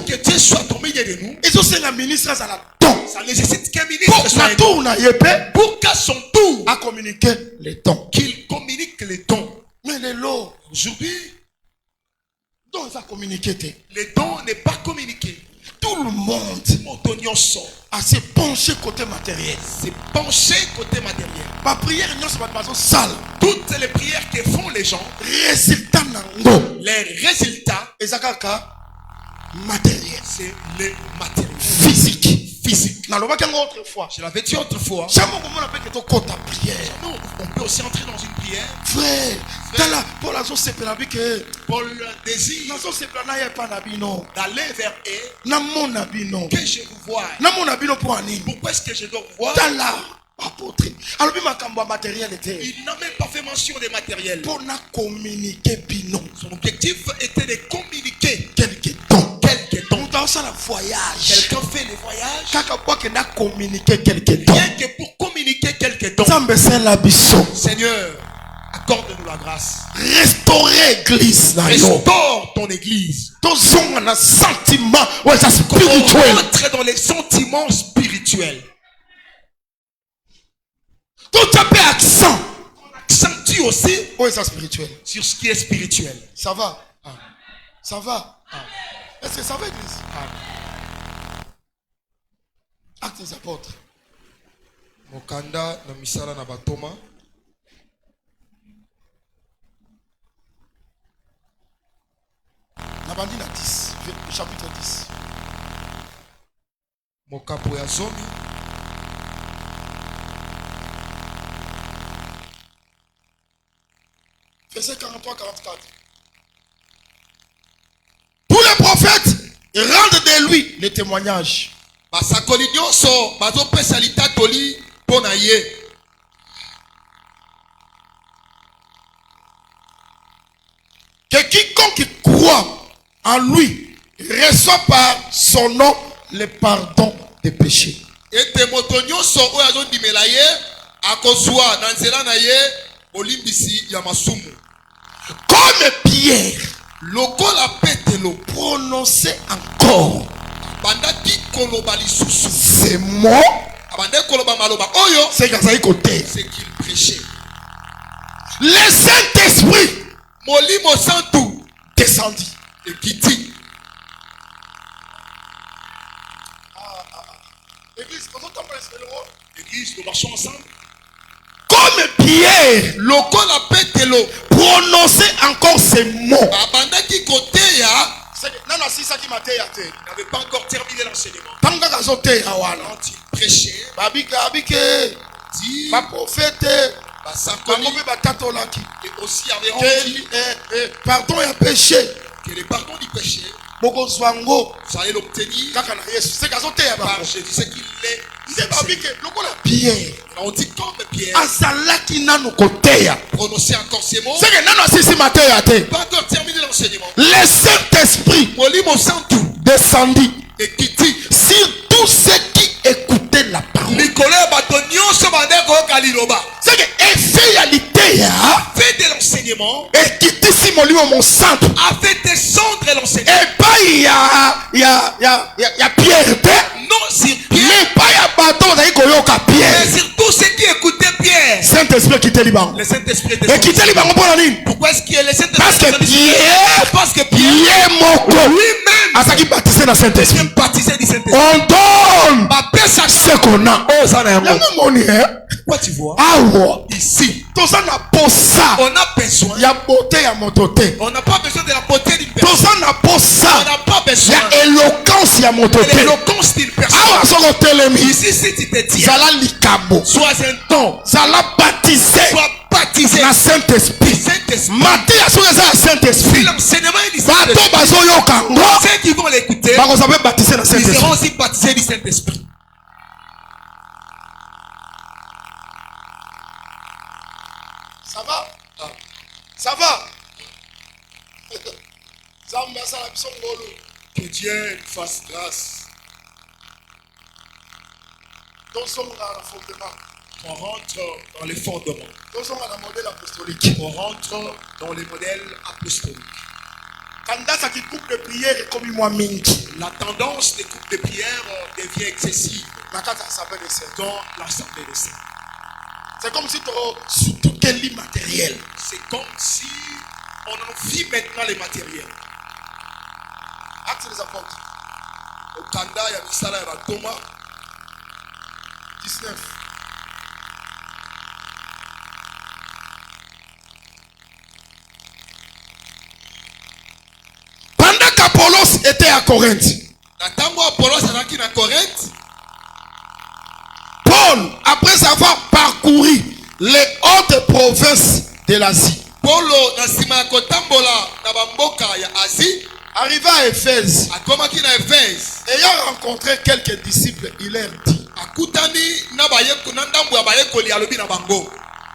que Dieu soit au milieu de nous. Ça nécessite qu'un ministre soit pour qu'à son tour à communiquer les dons. Qu'il communique les dons. Mais les lots, aujourd'hui, dons à communiquer. Les dons n'est pas communiqué. Tout le monde a se penché côté matériel. C'est penché côté matériel. Ma prière n'est pas sale. Toutes les prières que font les gens, résultat les résultats, matériel. C'est le matériel. Physique. Je l'avais dit autrefois. Nous, on peut aussi entrer dans une prière. Frère, Paul désire d'aller vers eux. Que je vous vois. Pourquoi est-ce que je dois vous voir? Apôtre. Alors, il n'a même pas fait mention des matériels. Pour communiquer bino. Son objectif était de communiquer quelques dons. Voyage. Quelqu'un fait les voyages. Rien que pour communiquer quelques dons. Seigneur, accorde-nous la grâce. Restaurer l'église. Restaure ton église. Sentiment spirituel. Entre dans les sentiments spirituels. Accent. Accentue aussi spirituel. Sur ce qui est spirituel. Ça va. Ça va. Est-ce que ça va, église? Actes des apôtres. Mokanda na misala na batoma. Nabandi na 10, chapitre 10. Mokapo ya zomi. Verset 43-44. Tous les prophètes rendent de lui les témoignages. Que quiconque croit en lui reçoit par son nom le pardon des péchés. Comme Pierre, prononçait encore ces mots, c'est qu'il prêchait. Le Saint-Esprit descendit. Église, nous marchons ensemble. Comme Pierre, prononçait encore ces mots. Il n'avait pas encore terminé l'enseignement. Quand il prêchait, ma prophète, et aussi avait dit pardon et péché. Que le pardon du péché, vous allez l'obtenir par Jésus. C'est qu'il est. Pierre, on dit comme Pierre, prononcer encore ces mots. Pas encore terminé l'enseignement. Le Saint-Esprit descendit et qui dit sur tous ceux qui écoutaient la parole. C'est que fait de l'enseignement et qui dit si mon livre mon centre a fait descendre l'enseignement. Et pas il y a Pierre non sur Pierre mais pas il y a bâton Pierre mais sur tous ceux qui écoutaient Pierre. Saint-Esprit qui liban. Le Saint-Esprit et qui liban pour la ligne. Pourquoi est-ce qu'il y a le Saint-Esprit? Parce que Pierre lui-même a ça qui baptisé dans Saint-Esprit. Baptisé du Saint-Esprit. On donne ce qu'on a. Oh ça n'a rien. Quoi tu vois? Ici. On a besoin. Il y a beauté à mon côté. On n'a pas besoin de la beauté d'une personne. On n'a pas besoin. Il y a éloquence à mon côté. L'éloquence d'une personne. Ici, si tu te dis. Sois un don. Sois baptisé. Dans Saint-Esprit. Saint-Esprit. L'enseignement est du Saint-Esprit. Ceux qui vont l'écouter. Ils seront aussi baptisés du Saint-Esprit. Ça va? Ça va? Que Dieu fasse grâce. On rentre dans les fondements. On rentre dans les modèles apostoliques. La tendance des groupes de prière devient excessive dans l'assemblée des saints. C'est comme si tout est matériel. C'est comme si on en vit maintenant les matériels. Actes des apôtres. Au Kanda, il y a Misala et Thomas. 19. Pendant qu'Apollos était à Corinthe, Paul, après avoir parcouru les hautes provinces de l'Asie, arriva à Éphèse, ayant rencontré quelques disciples, il leur dit: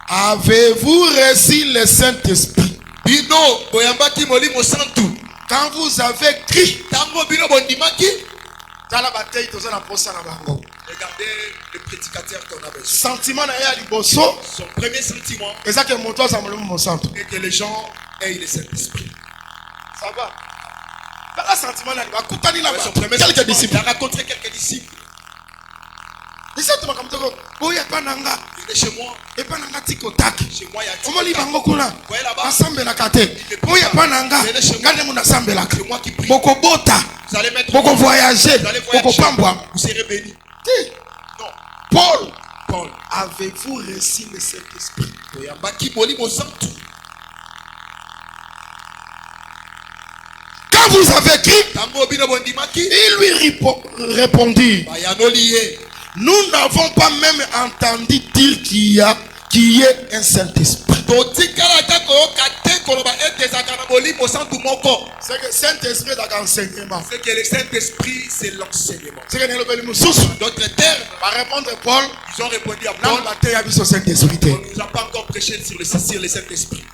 avez-vous reçu le Saint-Esprit quand vous avez crié? Regardez le prédicateur qu'on a besoin. Sentiment son premier sentiment est que les gens aient le Saint-Esprit. Ça va. Son premier quelques disciples. Il a rencontré quelques disciples. Il est chez moi. Chez moi, il y a c'est moi qui prie. Vous allez mettre beaucoup voyager, beaucoup pambouer. Vous serez bénis. Non. Paul, avez-vous reçu le Saint-Esprit? Quand vous avez crié, il lui répondit: nous n'avons pas même entendu dire qu'il y ait un Saint-Esprit. C'est que Saint-Esprit est l'enseignement. C'est que le Saint-Esprit, c'est l'enseignement. D'autres termes, par répondre Paul, ils ont répondu à Paul: on ne nous a pas encore prêché sur le Saint-Esprit.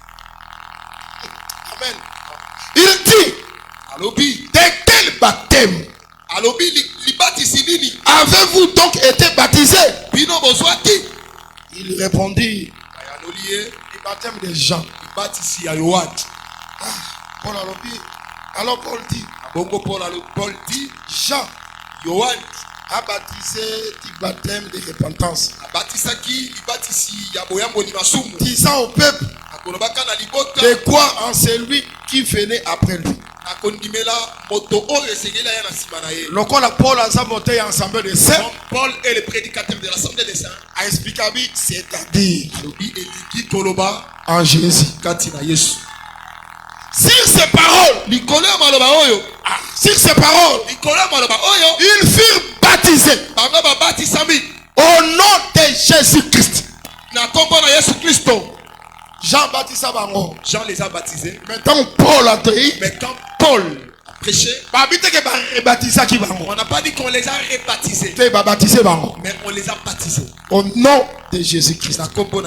Amen. Il dit: de quel baptême avez-vous donc été baptisé? Il répondit: le baptême de Jean. Paul alors Paul dit: Jean a baptisé du baptême de repentance, disant au peuple de croire en celui qui venait après lui. Paul est le prédicateur de l'assemblée des saints. C'est-à-dire en Jésus. Sur ces paroles, ils furent baptisés au nom de Jésus-Christ. Jean les a baptisés. Maintenant Paul a dit, mais quand Paul a prêché, on n'a pas dit qu'on les a rebaptisés, mais on les a baptisés au nom de Jésus-Christ. Écoutez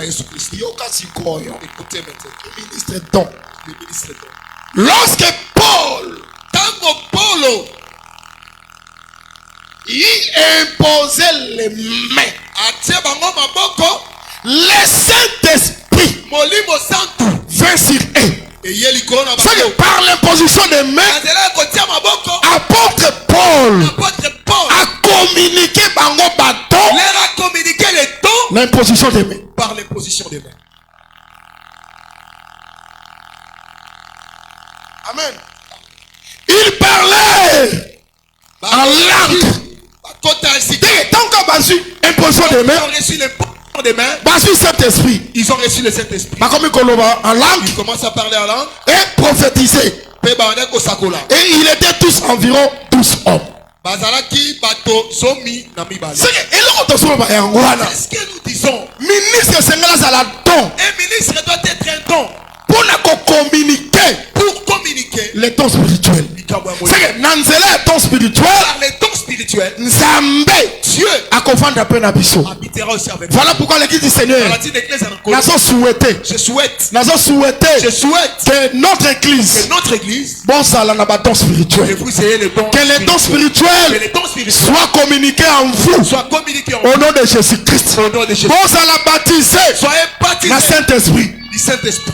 maintenant. Le ministre don. Lorsque Paul il imposait les mains, le Saint-Esprit vint sur eux. C'est que par l'imposition des mains, apôtre Paul a communiqué l'imposition des mains. Par l'imposition des mains. Amen. Il parlait en langue. Tant qu'on a reçu l'imposition des mains, Saint-Esprit. Ils ont reçu le Saint-Esprit. En langue. Ils commencent à parler en langue. Et prophétiser. Et ils étaient tous environ 12 hommes. Qu'est-ce que nous disons? Ministre un ministre doit être un don pour communiquer les les dons spirituels. C'est que dans les dons spirituels, spirituel, Nzambe Dieu habitera aussi avec nous. Voilà pourquoi l'église du Seigneur, je souhaite que notre église, bon ça la don spirituel, que les dons spirituels soient communiqués en vous, au nom de Jésus-Christ. Bon ça la baptiser, soyez baptisés dans Saint-Esprit. du Saint-Esprit.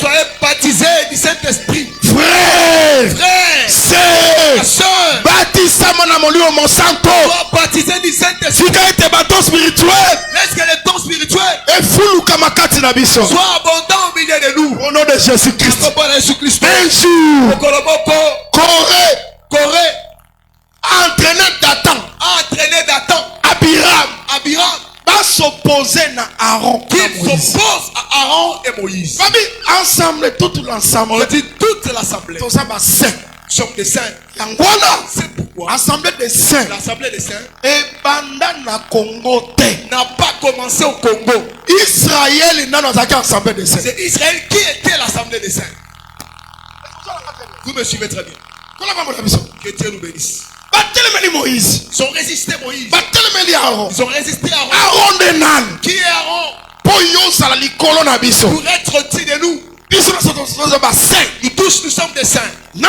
Soyez baptisés du Saint-Esprit. Frère, sœur, baptisés du Saint-Esprit. Laisse que les dons spirituels soient abondants au milieu de nous. Au nom de Jésus-Christ. Un jour, Corée entraîné Dathan, Abiram, va s'opposer à Aaron. Qui s'oppose à Aaron et Moïse. Ensemble, toute l'ensemble. On dit toute l'assemblée. Sommes des saints. C'est pourquoi l'assemblée des saints. L'assemblée des saints. Et Banda na Congo n'a pas commencé au Congo. Israël n'a pas assemblée des saints. C'est Israël qui était l'assemblée des saints. Vous me suivez très bien. Que Dieu nous bénisse. Moïse. Ils ont résisté Moïse. Ils ont résisté Aaron. Aaron de Nan. Qui est Aaron? Pour être au-dessus de nous. Nous tous nous sommes des saints. Qui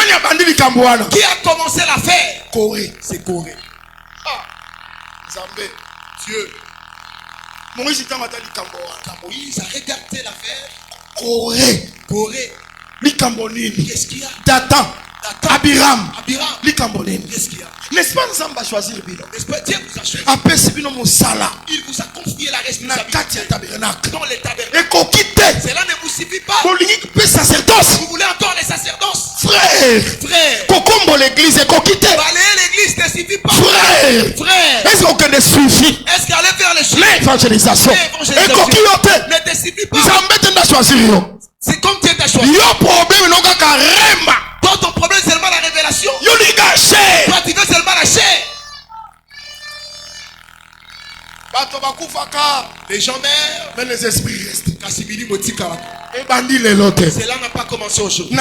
a commencé l'affaire? Corée. C'est Corée. Dieu. Moïse a regardé l'affaire. Corée. Qu'est-ce qu'il y a? Dathan. Abiram. Qu'est-ce qu'il y a? N'est-ce pas nous avons choisi le bilan? N'est-ce pas Dieu vous a choisi? Il vous a confié la responsabilité dans les tabernacles. Et cela ne vous suffit pas. Vous voulez encore les sacerdoces? Frère. L'église est coquité. Balayer l'église ne suffit pas. Frère. Est-ce qu'on ne suffit? Est-ce qu'aller vers l'évangélisation ne te suffit pas? C'est comme Dieu t'a choisi. Toi, ton problème c'est seulement la révélation. Toi, tu veux seulement la chair. Les gens meurent, mais les esprits restent. Cela n'a pas commencé aujourd'hui.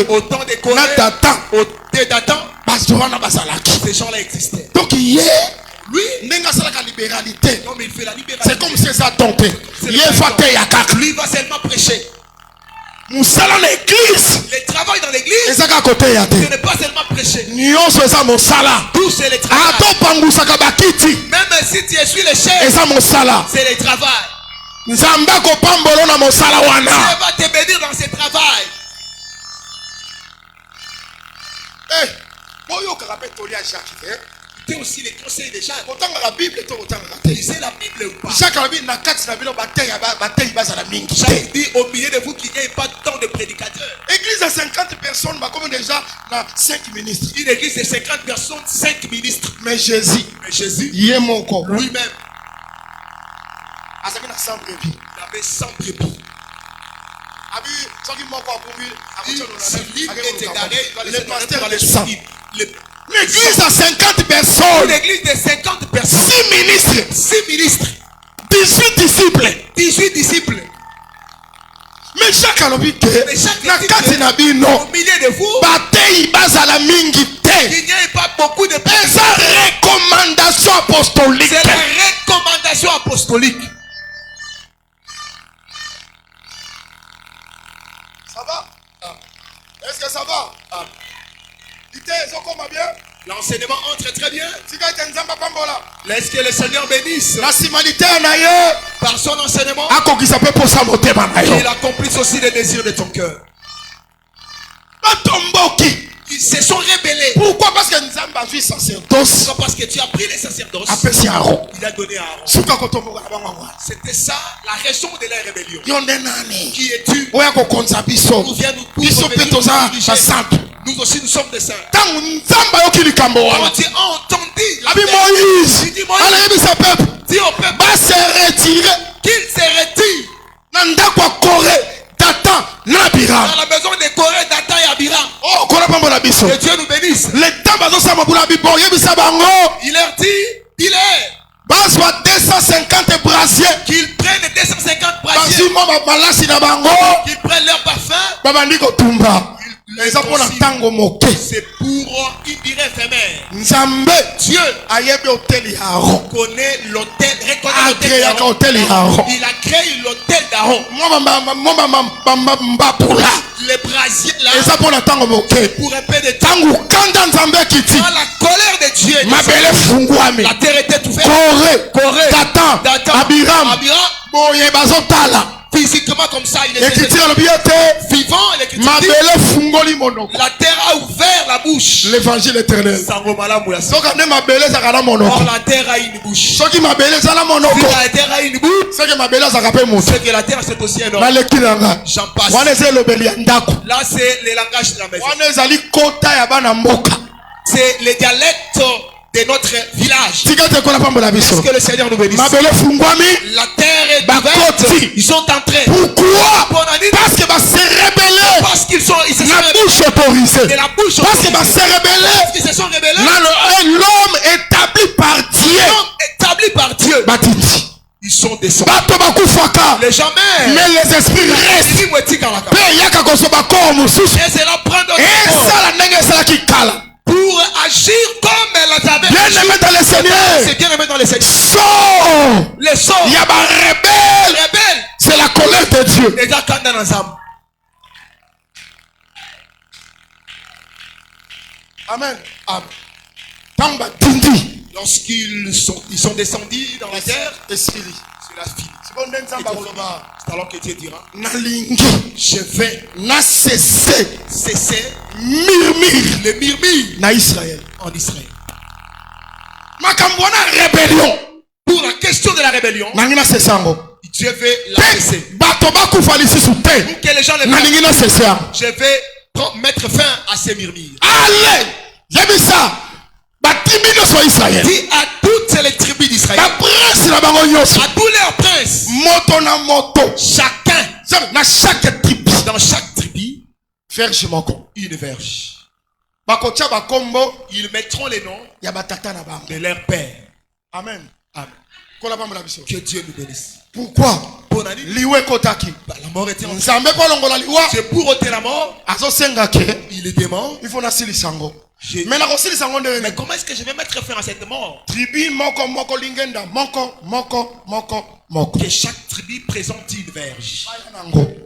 Au temps de Corée, au temps d'Adam, ces gens-là existaient. Donc lui, non, mais il fait la libéralité. C'est comme si ça tombait. Lui va seulement prêcher. Les travail dans l'église, ce n'est pas seulement prêcher. Tout c'est le travail. Même si tu suis le chef, c'est le travail. Dieu va te bénir dans ce travail. Écoutez aussi les conseils de Jacques. Lisez la Bible ou pas? Jacques dit au milieu de vous qu'il n'y ait pas tant de prédicateurs. Église de 50 personnes, comme déjà 5 ministres. Une église de 50 personnes, 5 ministres. Mais Jésus, lui-même, il avait 100 brebis. L'église à 50 personnes. Une église de 50 personnes. 6 ministres. 18 disciples. Mais chaque au milieu de vous, il n'y a pas beaucoup de personnes. C'est la recommandation apostolique. C'est la recommandation apostolique. Ça va? Est-ce que ça va? L'enseignement entre très bien. Laisse que le Seigneur bénisse. Par son enseignement, il accomplisse aussi les désirs de ton cœur. Ils se sont rebellés. Pourquoi? Parce que nous avons vu sacerdoce. Parce que tu as pris les sacerdoces. Il a donné à Aaron. C'était ça la raison de la rébellion. Qui es-tu? Nous viens nous nous aussi nous sommes des saints. Quand tu as entendu la Moïse, dit au peuple se retirer. Qu'il se retire. Dans la maison de Corée, Dathan et Abiram. Que Dieu nous bénisse. Il leur dit, dis-leur 250 brasiers. Qu'ils prennent 250 brasiers. Qu'ils prennent leur parfum. C'est pour une durée éphémère. Dieu connaît l'autel, il a créé l'autel d'Aaron. Les brasiers là, pour un peu de temps. Quand la colère de Dieu, la terre était ouverte. Corée, Dathan, Abiram, physiquement comme ça, il était vivant. La terre a ouvert la bouche. L'évangile éternel. Or la terre a une bouche. Si la terre a une bouche, c'est que la terre c'est aussi un homme. J'en passe. Là c'est le langage de la maison. C'est les dialectes de notre village. Est-ce que le Seigneur nous bénisse? La terre est ouverte. Ils sont entrés. Pourquoi? Parce que se rebellent. Parce qu'ils sont la bouche autorisée. De la bouche parce qu'ils se rebellent. Parce qu'ils se sont rebellés. L'homme établi par Dieu. L'homme établi par Dieu. Ils sont descendus. Les gens meurent. Mais les esprits restent. Et cela prend d'autres corps. Pour agir comme elle avait agi. Bien-aimé dans le Seigneur. C'est bien-aimé dans le Seigneur. Les sorts. Il y a des rebelles. C'est la colère de Dieu. Amen. Lorsqu'ils sont descendus dans la terre, c'est la fille. C'est alors que Dieu dira, je vais cesser les murmures en Israël. Rébellion. Pour la question de la rébellion, Dieu veut la cesser. Pour que les gens ne je vais mettre fin à ces murmures. Allez, j'ai vu ça. Dis à toutes les tribus d'Israël, à tous leurs princes, chacun, dans chaque tribu, une verge. Ils mettront les noms de leur père. Amen. Que Dieu nous bénisse. Pourquoi? La mort était en train. C'est pour ôter la mort. Il est démon. Il faut nasili sango. Mais comment est-ce que je vais mettre fin à cette mort? Que chaque tribu présente une verge.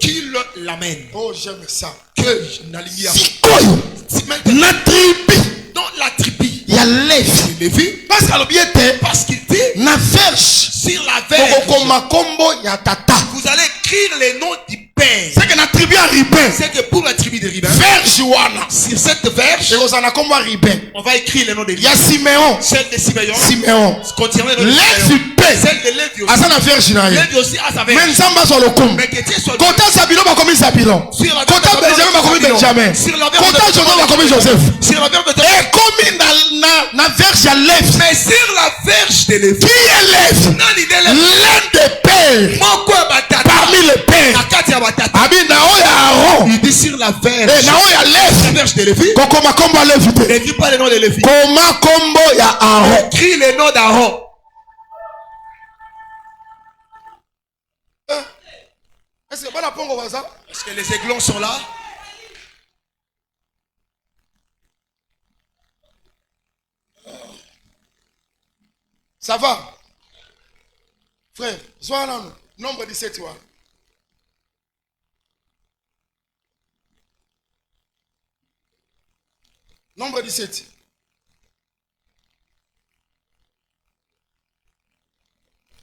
Qu'il l'amène. Oh, j'aime ça. Que dans la tribu, il y a Lévi. Parce qu'il dit na verge. Sur la verge, vous allez écrire les noms du père. C'est que la tribu a Ribin. C'est que pour la tribu de Ribin, verge wana. Sur cette verge, on va écrire les noms de Ribin. Il y a Siméon. Celle de Siméon. Celle de Lévi aussi. Asa na verge na ye. Lévi aussi a sa verge. Mais Nzamba sur le com. Mais que Dieu soit. Kota Sabilo ba komi Zabilo. Kota Benjamin ba komi Benjamin. Kota Joseph ba komi Joseph. Sur la verge de et komi na verge ya Lévi. Mais sur la verge de Lévi. Qui est Lévi? L'un des pères. Parmi les pères. Abi na oya Aaron. Il dit sur la verge. Et na oya Lévi. La verge de Lévi. Kokoma kombo ya Lévi. Ne dis pas le nom de Lévi. Koma kombo ya Aaron. Écris le nom d'Aaron. Est-ce que les aiglons sont là? Ça va? Frère, sois là, nombre 17. Nombre 17.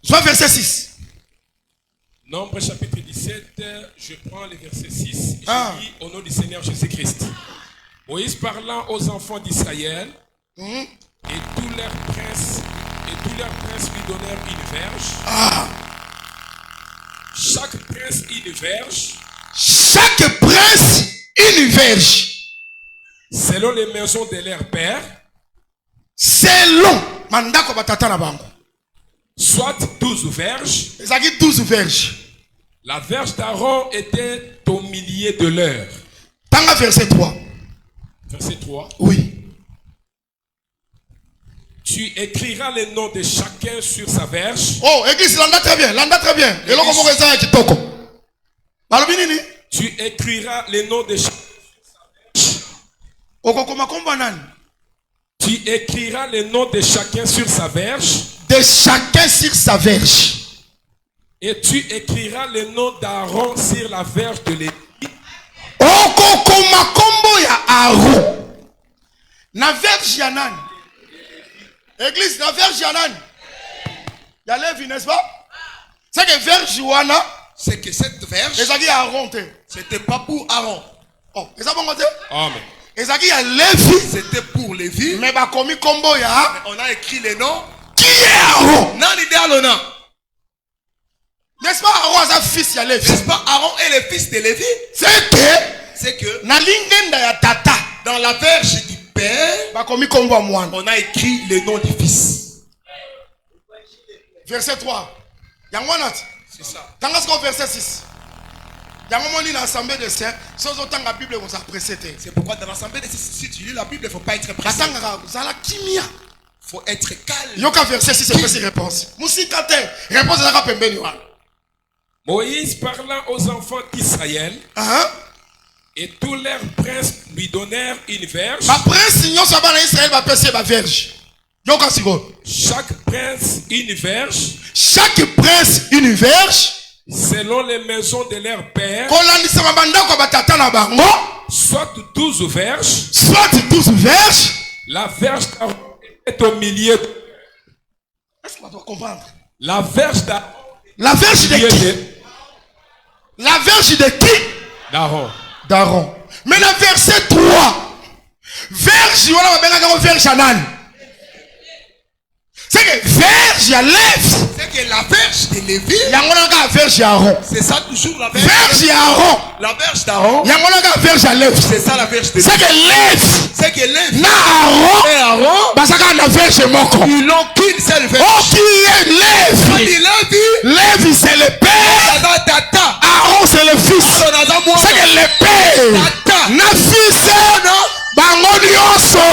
Soit verset 6. Nombre chapitre 17, je prends le verset 6. Je dis au nom du Seigneur Jésus-Christ. Moïse parlant aux enfants d'Israël, et tous leurs princes lui donnèrent une verge. Chaque prince une verge. Chaque prince une verge. Selon les maisons de leur père. Selon mandako batata na bango. Soit 12 verges. 12 verges. La verge d'Aaron était au milieu de leur. Tanga verset 3. Verset 3. Oui. Tu écriras les noms de chacun sur sa verge. Oh, église, l'anda très bien, l'anda très bien. Tu écriras les noms de chacun sur sa verge. Tu écriras le nom de chacun sur sa verge. De chacun sur sa verge. Et tu écriras le nom d'Aaron sur la verge de Lévi. Okokoma kombo ya Aaron. Na verge ya nani? Église, la verge ya nani? Ya Lévi, n'est-ce pas? C'est que verge wana. C'est que cette verge, Ezaki Aaron te. c'était pas pour Aaron. Oh, ezaki bongo te? Amen. Ezaki ya Lévi. C'était pour Lévi. Mais ba komi kombo ya. On a écrit les noms. Qui est Aaron? Nani de Alona. N'est-ce pas Aaron est fils ya Lévi? N'est-ce pas Aaron est le fils de Lévi? C'est que na lingenda ya tata. Dans la verge du père, Ba komi kombo mwana. on a écrit le nom du fils. Verset 3. Yangwana. C'est ça. Tangasko verset 6. Yangomoni na assemblée de saints, sans autant la Bible vous a précédé. C'est pourquoi dans l'assemblée de saints, si tu lis la Bible, il ne faut pas être pressé. Il faut être calme. Yoka verset 6 c'est une réponse. Musikate, réponse à la pembeni wa. Moïse parlant aux enfants d'Israël, et tous leurs princes lui donnèrent une verge. Ma prince nyo saba na Israël va passer ma verge. Yoka sigo. Chaque prince une verge. Chaque prince une verge. Selon les maisons de leur père. Kolandisa mabanda ko batata na bango. Soit 12 verges. Soit 12 verges. La verge est au milieu. Est-ce que tu dois comprendre? La verge d'Aaron. La verge de qui? La verge de qui? D'Aaron. D'Aaron. Mais le verset 3. Verge, voilà, on va verge anan. C'est que verge, il y a lèvres. C'est que la verge de Lévi. Il y a un verge d'Aaron. C'est ça toujours la verge. Verge d'Aaron. La verge d'Aaron. Il y a un verge à lèvres. C'est ça la verge de Lévi. C'est que lèvres. C'est que Lévi. Na Aaron. Et Aaron. Basaka na verge moko. Ils n'ont qu'une seule verge. Oh, qui est Quand Lévi? il a dit. Lévi c'est le père. Aaron c'est le fils. C'est que le père. Na fils. Bango nyonso.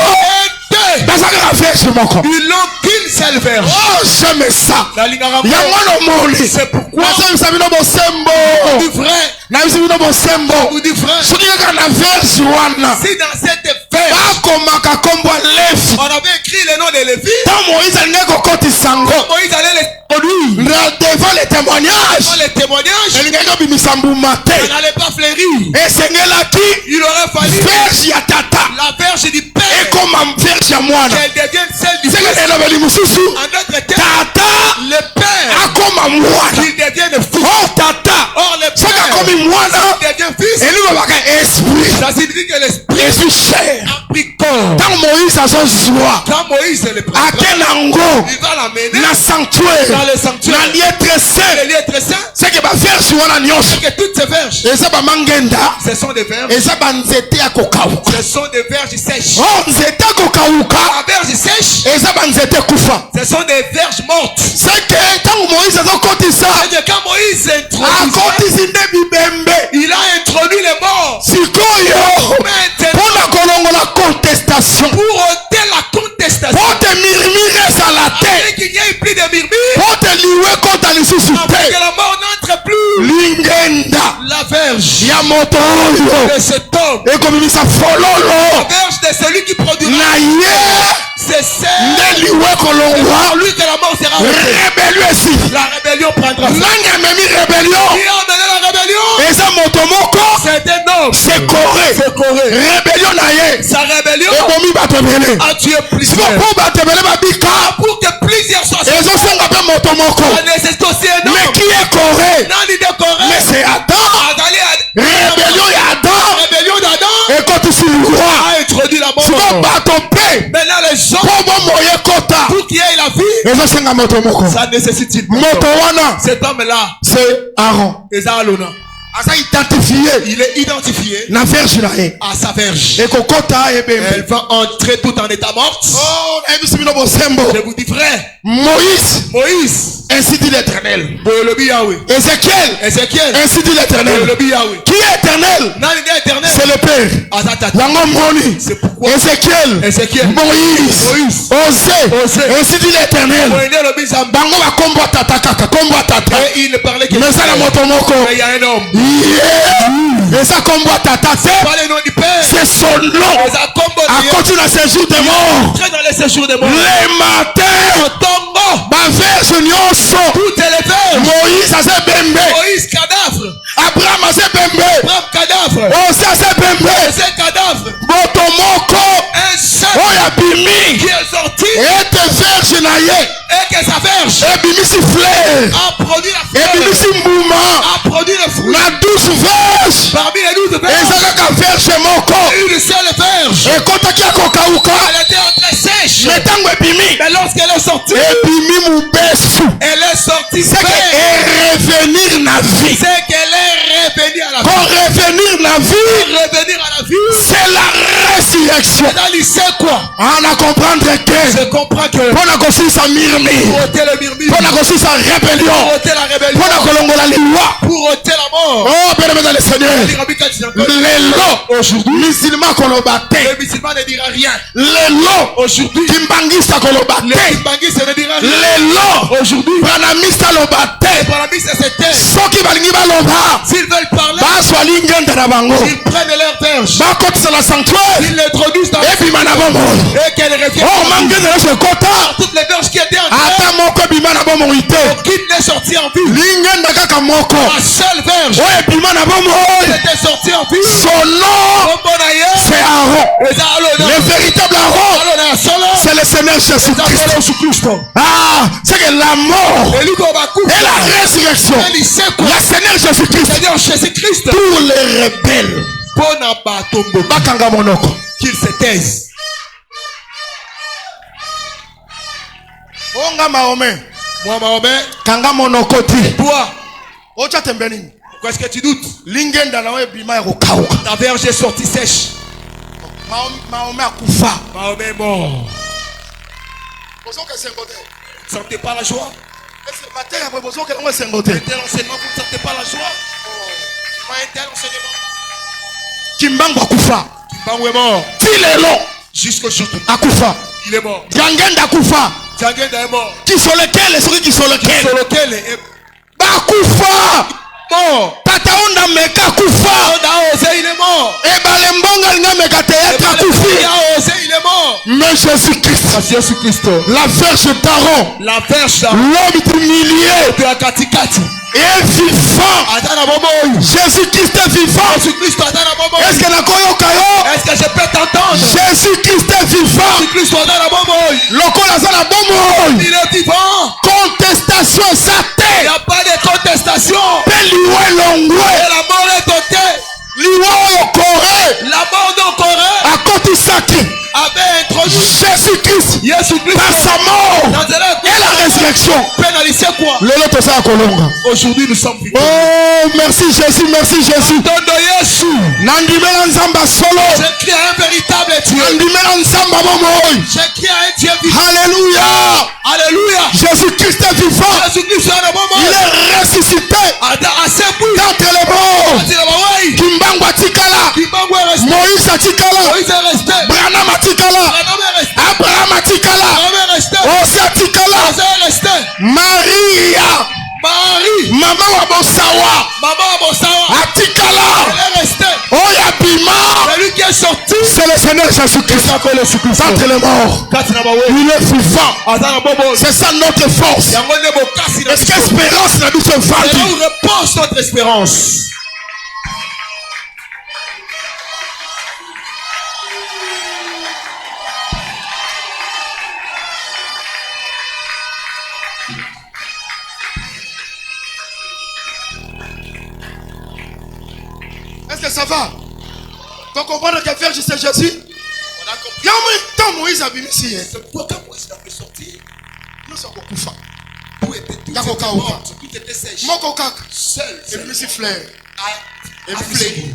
Basaka na verge moko. Ils n'ont qu'une seule verge. Oh, j'aime ça. C'est pourquoi. Du vrai. Si dans cette verge, on avait écrit le nom de Lévi. Moïse allait devant les témoignages, on n'allait pas fleurir. Il aurait fallu la verge du père qu'elle devienne celle du fils. En d'autres termes, le père qu'il devienne fils. Or le père qu'il devient fils, ça signifie que l'esprit a pris corps. Quand Moïse est le prince, il va l'amener dans le sanctuaire. Le lieu très saint. C'est que toutes ces verges, ce sont des verges. Ce sont des verges sèches. La verge sèche, ce sont des verges mortes. C'est que quand Moïse quand Moïse introduit, il a introduit les morts. Contestation. Pour ôter la contestation. Afin qu'il n'y ait plus de murmures. Afin que la mort n'entre plus. La verge de cet homme. La verge de celui qui produira. C'est celle par lui que la mort sera arrêtée. La rébellion prendra fin. Qui a amené la rébellion? C'est un homme. C'est Corée. Sa rébellion a tué plusieurs. Pour que plusieurs soient sauvés. On nécessite aussi un homme. Mais qui est Corée? Mais c'est Adam. Rébellion d'Adam. Et quand tu suis le roi, a introduit la mort. Maintenant les gens, pour qu'il y ait la vie, ça nécessite une cet homme-là, c'est Aaron. Il est identifié à sa verge. Elle va entrer tout en état morte. Je vous dis frère, Moïse, ainsi dit l'Éternel. Ézéchiel, ainsi dit l'Éternel. Qui est éternel? C'est le Père. C'est pourquoi Ézéchiel, Moïse, Osée, ainsi dit l'Éternel. bango bakombo tata kaka kombo tata Et il ne parlait que mais ça la moto moko mais il y a un homme. et ça kombo tata Pas le nom du Père. c'est son nom à côté de séjour des morts Très dans les séjours des morts. les matins Tombeau. baverge nyonso Tout est les verges. Moïse aza bembe Moïse cadavre. Abraham aza bembe Abraham cadavre. Ose aza bembe C'est cadavre. moto moko Un seul oyo abimi qui est sorti ete verge na ye et que sa verge ebimisi fleur a produit la fleur. ebimisi mbuma A produit le fruit. na 12 verge Parmi les 12 verges. eza kaka verge moko Une seule verge. ekotaki ya kokauka Elle était en très sèche. me ntango ebimi Mais lorsqu'elle est sortie, ebimi mobesu elle est sortie c'est que belle. revenir na vie C'est qu'elle est revenue à la vie. pour revenir na vie Revenir à la vie. c'est la résurrection Dans lycée quoi? on a comprendre Je que comprends que mpona kosilisa mirmi pour ôter le murmure, mpona kosilisa pour rébellion ôter la rébellion, mpona kolongola liwa pour ôter la mort. oh bien-aimé dans le Seigneur lelo Aujourd'hui, musulman koloba te le musulman ne dira rien. lelo Aujourd'hui, kimbangista koloba le te kimbangiste ne dira rien. lelo Aujourd'hui, branamista loba te pour la mise c'était. soki balingi baloba S'ils veulent parler, bazwali ngenda na bango ils prennent leur verge. bakotisa na sanctuaire Ils l'introduisent dans ebima na bomoi et qu'elle revient. oh mangenda na sekota Toutes les verges qui étaient en terre, ata moko ebima na bomoi te aucune n'est sortie en vie. lingenda kaka moko La seule verge oyo ebima na qui bomoi était sortie en vie, son nom comme bon ailleurs, c'est Aaron et ça, alors, le véritable Aaron alors, solo, c'est le Seigneur Jésus-Christ solo sous Christo. ah c'est que la mort Et lui, on va couper. et la résurrection Il sait quoi? le Seigneur Jésus-Christ Seigneur Jésus-Christ, pour les rebelles bon abatombo, bakanga monoko qu'il se taise. onga maome Moi, Mahomet, kanga monoko ti toi, ocha tembeni pourquoi est-ce que tu doutes? lingenda na ebima ya kokauka Ta verge est sortie sèche. maome akufa Mahomet est mort. bozoka esengo te Vous ne sentez pas la joie? mateya boye bozoka yango esengo te Un tel enseignement, vous ne sentez pas la joie? Pas un tel enseignement. kimbangu akufa Kimbangu est mort. ti lelo Jusqu'aujourd'hui, akufa il est mort. jangenda akufa Djangenda est mort. kisolekele soki kisolekele Sur lequel est bakufa mort. tata onda meka akufa On a osé, il est mort. ebale mbonga linga meka teatre Il akufi a osé, il est mort. mais Jésus-Christ Jésus-Christ. la verge d'Aaron La verge l'homme du milieu de la Katikati. est vivant Atana Bobo. Jésus-Christ est vivant Jésus-Christ, Atana Bobo. est-ce que nakoyoka yo Est-ce que je peux t'entendre? Jésus-Christ est vivant Jésus-Christ, Atana Bobo. lokola aza na bomoi Il est vivant. contestation eza Il n'y te a pas de contestation. mpe liwa elongwe Et la mort est ôtée. liwa oyo kore La mort de Corée akotisaki avait introduit Jésus-Christ Jésus-Christ par sa mort dans et la résurrection pénalisé quoi? lelo tosala kolonga Aujourd'hui, nous sommes vivants. oh merci Jésus Dondo Yesu. nandimela nzambe solo Je crie à un véritable Dieu. nandimela nzambe bomoi Je crie à un Dieu vivant. alléluia Alléluia. Jésus-Christ est vivant Jésus-Christ est un moment. il est ressuscité Assez pour. d'entre les morts kimbangu atikala Kimbangu est resté. moïse atikala Moïse est resté. branam atikala Branham est resté. abraham atikala Abraham est resté. ose atikala José est resté. maria Marie. mama wa bosawa Maman Bosawa. atikala Elle est restée. oyo abima C'est lui qui est sorti. c'est le Seigneur Jésus-Christ d'entre les morts il est vivant c'est ça notre force est-ce qu'espérance na biso C'est là evandi où repose notre espérance. est-ce que ça va donc comprendre que verge c'est Jésus On a compris. yango temps Moïse abimisi ye C'est pourquoi quand Moïse l'a fait sortir, nyonso akokufa tout était D'accord, tout était Kauka. mort, tout était sèche. moko kaka Seul ebimisi fleur a fleuri,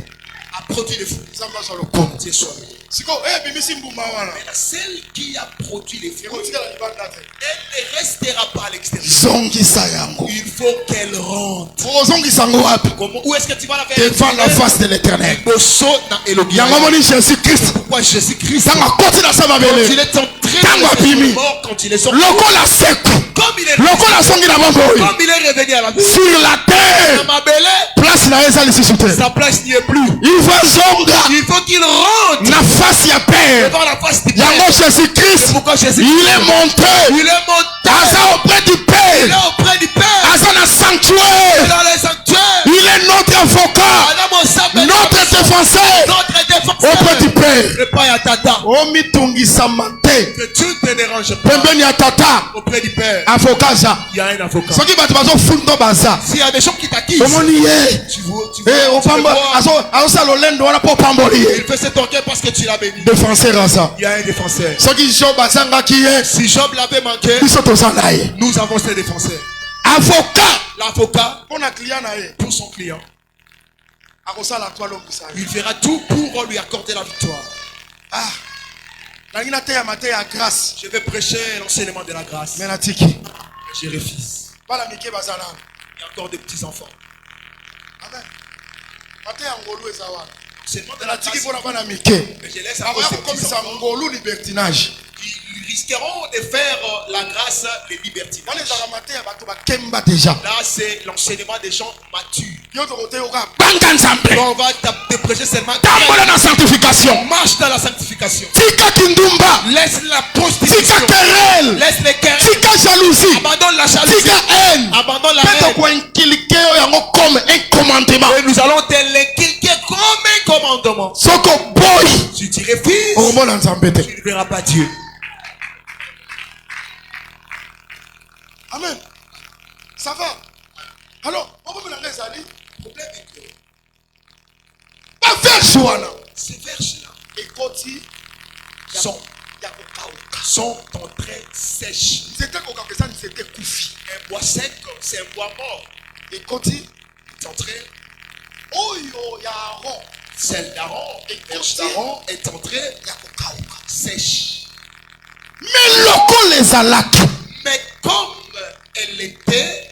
a produit le fruit. nzambe azwa lokomo Dieu soit béni. sikoyo oyo ebimisi mbuma wana Mais la celle qui a produit les fruits, ekotikala libanda te elle ne restera pas à l'extérieur. zongisa yango Il faut qu'elle rentre. ozongisa yango wapi Comment, où est-ce que tu vas la faire? devant la face de l'éternel Bosso na Elohim. yango moni Jésus-Christ Pourquoi Jésus-Christ, ntango akoti na se quand il mabele est entré Tango dans abimi. le mort, quand il est sorti, lokola seko comme il Comme il est revenu à la vie. Sur la terre. Place na eza lisisute. Sa place n'y est plus. Il va zonga. Il faut qu'il rentre. Na face ya père. Devant la face du Père. Yango Jésus-Christ. Pourquoi Jésus? Il est monté. Il est monté. Asa auprès du Il Père. est auprès du Père. Asa na sanctuaire. Dans les sanctuaires. Il est notre avocat. Notre défenseur. Notre défenseur. Auprès du Père. Le Père ya tata. Oh mitungisa mate. Que tu ne te déranges pas. Pembeni ya tata. Auprès du Père. Avocat ça. Il y a un avocat. Soki bato bazo fundo baza. S'il y a des gens qui t'acquittent. Omoni ye. Tu vois. Eh opamba azo lolendo wana po pamboli. Il fait cet orgueil parce que tu l'as béni. Défenseur asa. Il y a un défenseur. Soki Job azanga ki ye. Si Job l'avait manqué, Biso tozanga ye. nous avons ces défenseurs. Avocat. L'avocat, Pona client na ye. pour son client, Akosala toi l'homme. il fera tout pour lui accorder la victoire. Ah. Nangina te ya mate ya grâce. Je vais prêcher l'enseignement de la grâce. Mais natiki. Je refuse. Bala mike bazala. Il y a encore des petits enfants. Amen. Mate ya ngolu ezawa. L'enseignement de la Natiki grâce. pona bana mike. Mais je laisse à cause Akoya des comme petits ça enfants. ngolu libertinage. Ils risqueront de faire la grâce, les libertines. Wana ezala mate ya bato bakemba déjà. Là, c'est l'enseignement des gens matures. Yo to kote yoka banga nzambe. On va te prêcher seulement. Tambola na sanctification. Marche dans la sanctification. Tika kindumba. Laisse la Tika prostitution. querelle. Laisse les querelles. Tika jalousie. Abandonne la jalousie. Tika haine. Abandonne la Peto haine. kwa inkilike yango comme un commandement. Et nous allons te l'inculquer comme un commandement. Soko boy. Si tu refuses, Ormona nzambe te. tu ne verras pas Dieu. Amen. Ça va. Alors, on va me la zali. Le problème est que Pas faire joana. ces verges-là Et koti sont ya kokauka. en train sèches. C'était kokauka, c'était koufi. Un bois sec, c'est un bois mort. Et koti C'est en train, oyo ya ron. celle d'Aaron, Et verge continue. d'Aaron est en train Ya kokauka. sèche. Mais loko les alaki. Mais comme elle était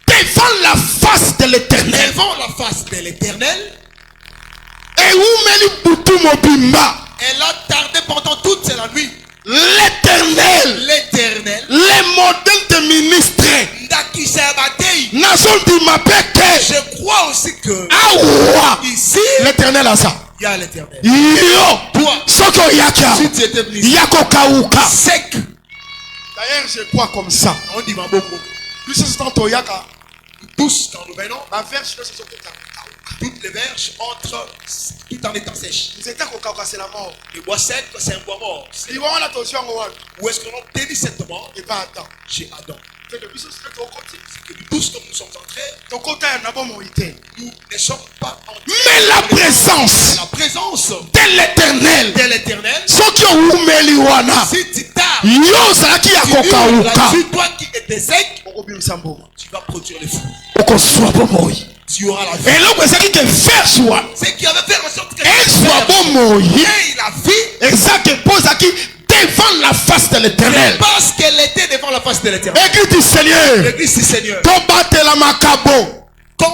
Devant la face de l'éternel. devant la face de l'Éternel, Et où meli butu mobimba. elle a tardé pendant toute la nuit. L'éternel. L'Éternel, Les modèles de ministres. Nason di mapeke. je crois aussi que Awa. ici, L'éternel a ça. il y a l'Éternel. Yo. Toi, Soko yaka. si tu étais venu ici, Yako kauka. sec, D'ailleurs, je crois comme ça. on dit Maboko. Plus c'est tant yaka. Tous, quand nous venons, La verge de ce sont kauka. toutes les verges entrent tout en étant sèches. C'était kauka, c'est la mort. Le bois sec, c'est un bois mort. Il va avoir l'attention en haut. Où est-ce qu'on obtient cette mort? Et pas attends. Chez Adam. C'est que plus c'est ton côté. C'est que nous tous, comme nous sommes entrés, Ton côté n'a pas morité. nous ne sommes pas entrés. Mais la présence La présence de l'éternel. de l'Éternel, Ce qui est oumeliwana. si tu tardes, Yo zaki ya kokauka. là-dessus, toi qui étais sec, Tu tu vas produire les fruits. okoswa bomoi. Tu auras la vie. Et là, c'est qui te fait joie. C'est qui avait fait en sorte que Et soit bomoi. et la vie, Et ça que pose à qui devant la face de l'éternel. parce qu'elle était devant la face de l'Éternel. Écrit du Seigneur. L'église du Seigneur. Tobate la makabo.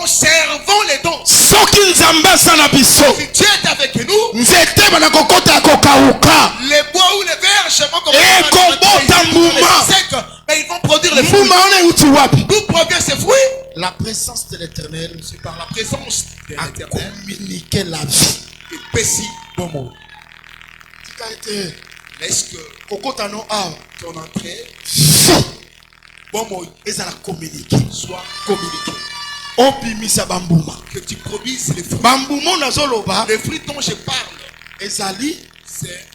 Conservons les dons. Soki nzamba sana biso. Si Dieu est avec nous, Nzete bana kokota ya kokauka. les bois ou les verges vont Et kobota mbuma. secs, mais ils vont produire les fruits. Mbuma one uti wapi. D'où provient ces fruits? La présence de l'éternel C'est par la présence de a l'Éternel communiqué la vie. et Pessi bon mot. Tika ete Est-ce que kokota no awa. ton entrée, Vie. bon mot, Ezala communiqué. soit communiquée? Obimisa bambuma. Que tu produises les fruits. Bambuma nazoloba. Les fruits dont je parle, Ezali c'est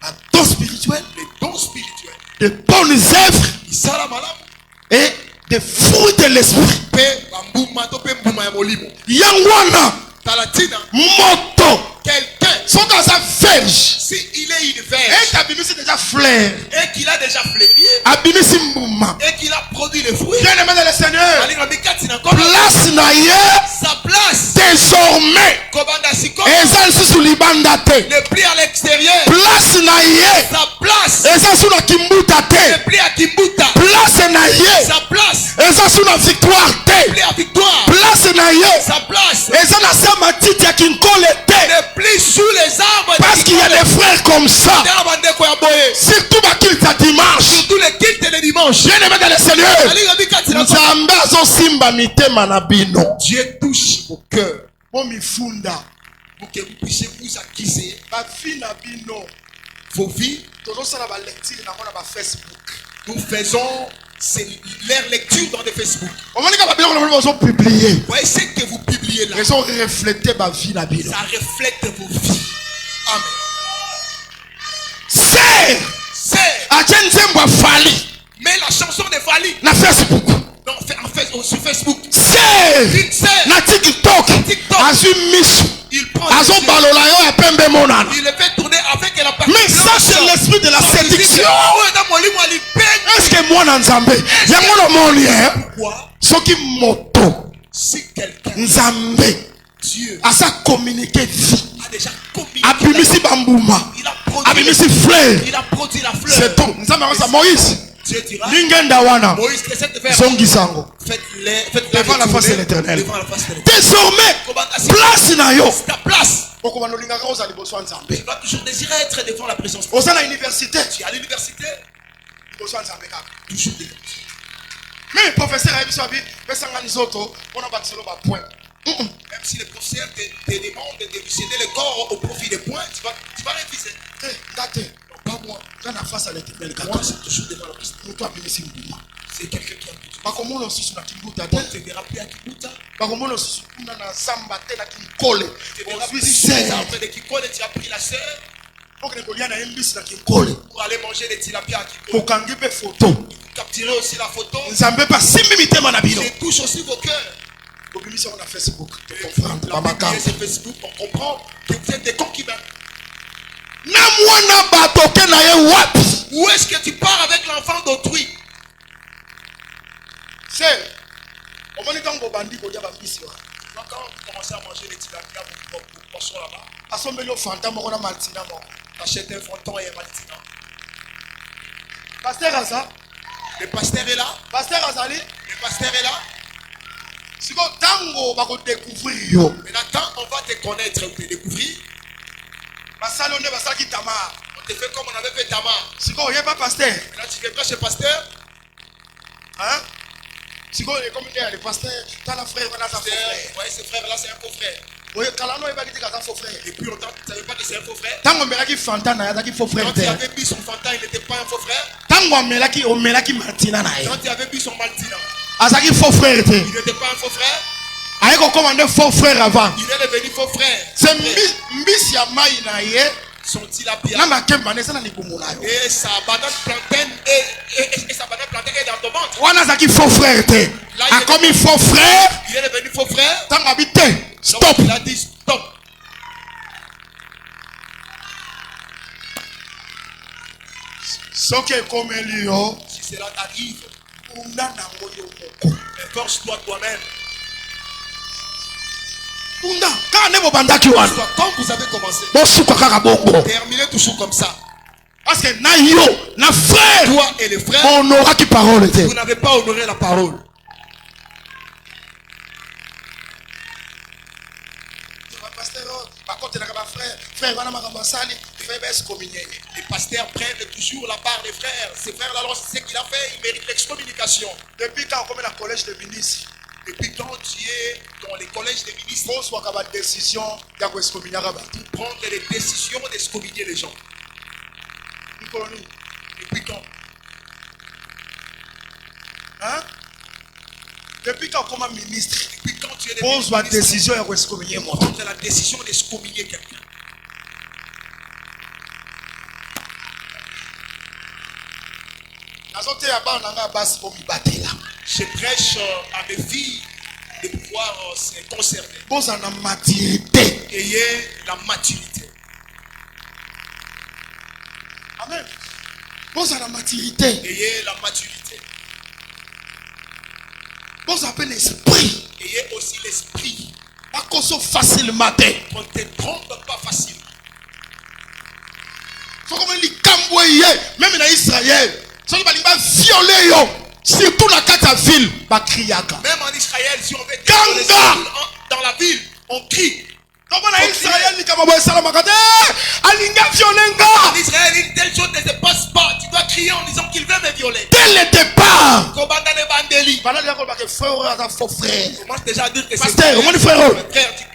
la don spirituel. les dons spirituels. De bonnes œuvres. Isalamala, Et des fruits de l'esprit. pe bambuma, to pe mbuma ya molimo. Yangwana. Talatina, Moto. quelqu'un, Sont dans sa verge. si il est une Et verge t'abimisi déjà fleur. et qu'il a déjà fleuri Abimisi mbuma. et qu'il a produit les fruits, Bien aimé dans le Seigneur. alinga mikati na nkolo, Place na ye. sa place, Désormais. kobanda sikoyo, Eza lisusu libanda te. le pli à l'extérieur, Place na ye. sa place, Eza suna kimbuta le te. pli à Kimbuta, Place na ye. sa place, Eza suna victoire le te. pli à Victoire, Place na ye. sa place, Eza na sa matiti ya kinkole te. le pli sous les arbres, Parce qu'il y a des frères comme ça. Dans la bande de Koyaboye, Surtout bakilta dimanche. surtout les cultes de dimanche. Oh, je n'aime dans le Seigneur. Dieu touche vos cœurs. Pour que vous puissiez vous acquiser vos vies. Nous faisons leur lecture dans des Facebook. Vous voyez ce que vous publiez là. Ça reflète vos vies. Amen. C'est. Mais la chanson de Fali. Na Facebook. Non, sur Facebook. C'est. Na TikTok. Il prend. Il le fait tourner avec la partie. Mais ça c'est l'esprit de la séduction. Est-ce que moi Nzambe, pourquoi? Si quelqu'un Dieu a sa communiqué a déjà communiqué. Abimisi Bambouma. Il a Abimisi fleur. Il a produit la fleur. C'est tout. Nzambe Moïse. Dieu dira. Moïse essaie de faire. Faites-les devant la face de l'Éternel. Désormais, place na yo. C'est ta place. Tu vas toujours désirer être devant la présence de Dieu. Tu es à l'université. Toujours devant. Mais professeur Même si le professeur te demande de visionner le corps au profit des points, tu vas réviser. Pas moi. Face à l'Éternel. Moi, c'est toujours devant la présence. C'est quelqu'un qui a pu. On te verra plus à Kibuta. Tu verras plus sur les arbres de Kikole, tu as pris la sœur. Pour aller manger des tilapia à Kikole. Capturer aussi la photo. Je touche aussi vos cœurs. On a Facebook. Facebook, on comprend que vous êtes des concubins. Où est-ce que tu pars avec l'enfant d'autrui? C'est. Quand vous commencez à manger les tilapia pour poisson là-bas, achète un fronton et un maltina. Pasteur Aza. Le pasteur est là. Pasteur Azali. Le pasteur est là. Maintenant, on va te connaître ou te découvrir. On te fait comme on avait fait Tamar. Pas pasteur. Maintenant, tu viens chez pasteur. Hein? Si vous comme le pasteur, t'as la frère, voilà, oui, ce frère-là, c'est un faux frère. Oui, Kalano est pas dit que c'est un faux frère. Et puis, on ne savait pas que c'est un faux frère. Tant qu'on me l'a dit Fantana, il y a faux frère. Quand il avait bu son Fanta, il n'était pas un faux frère. Tant qu'on me l'a dit Martina. Quand il avait bu son Maltina, il faux frère. Il n'était pas un faux frère. Il a commandé faux frère avant. Il est devenu faux frère. C'est Mbisi ya Maïnaye. Son tilapia. Et sa banane plantaine et sa banane plantaine est dans ton ventre. Wanazaki faux frère. A commis faux frère. Il est devenu faux frère. Tant habité. Stop. Il a dit stop. Si cela t'arrive, force-toi toi-même. Comme vous avez commencé, terminez toujours comme ça. Parce que na frère, toi et les frères, vous n'avez pas honoré la parole. Les pasteurs prennent toujours la part des frères. Ces frères-là, c'est ce qu'il a fait, ils méritent l'excommunication. Depuis quand on est dans le collège de ministres? Depuis quand tu es dans les collèges des ministres, pour prendre les décisions d'excommunier les gens. Depuis quand? Hein? Depuis quand on est ministre, depuis quand tu es pose la décision d'excommunier moi. Prendre la décision d'excommunier quelqu'un. Je prêche à mes filles de pouvoir se concerner. Ayez la maturité. Amen. Ayez la maturité. L'esprit. Ayez aussi l'esprit. On ne te trompe pas facilement. Même en Israël, surtout la carte ville, même en Israël, si on veut dans la ville, on crie. En Israël, une telle chose ne se passe pas. Tu dois crier en disant qu'il veut me violer. Dès le départ. Commence déjà à dire que c'est Pasteur, frère. frère.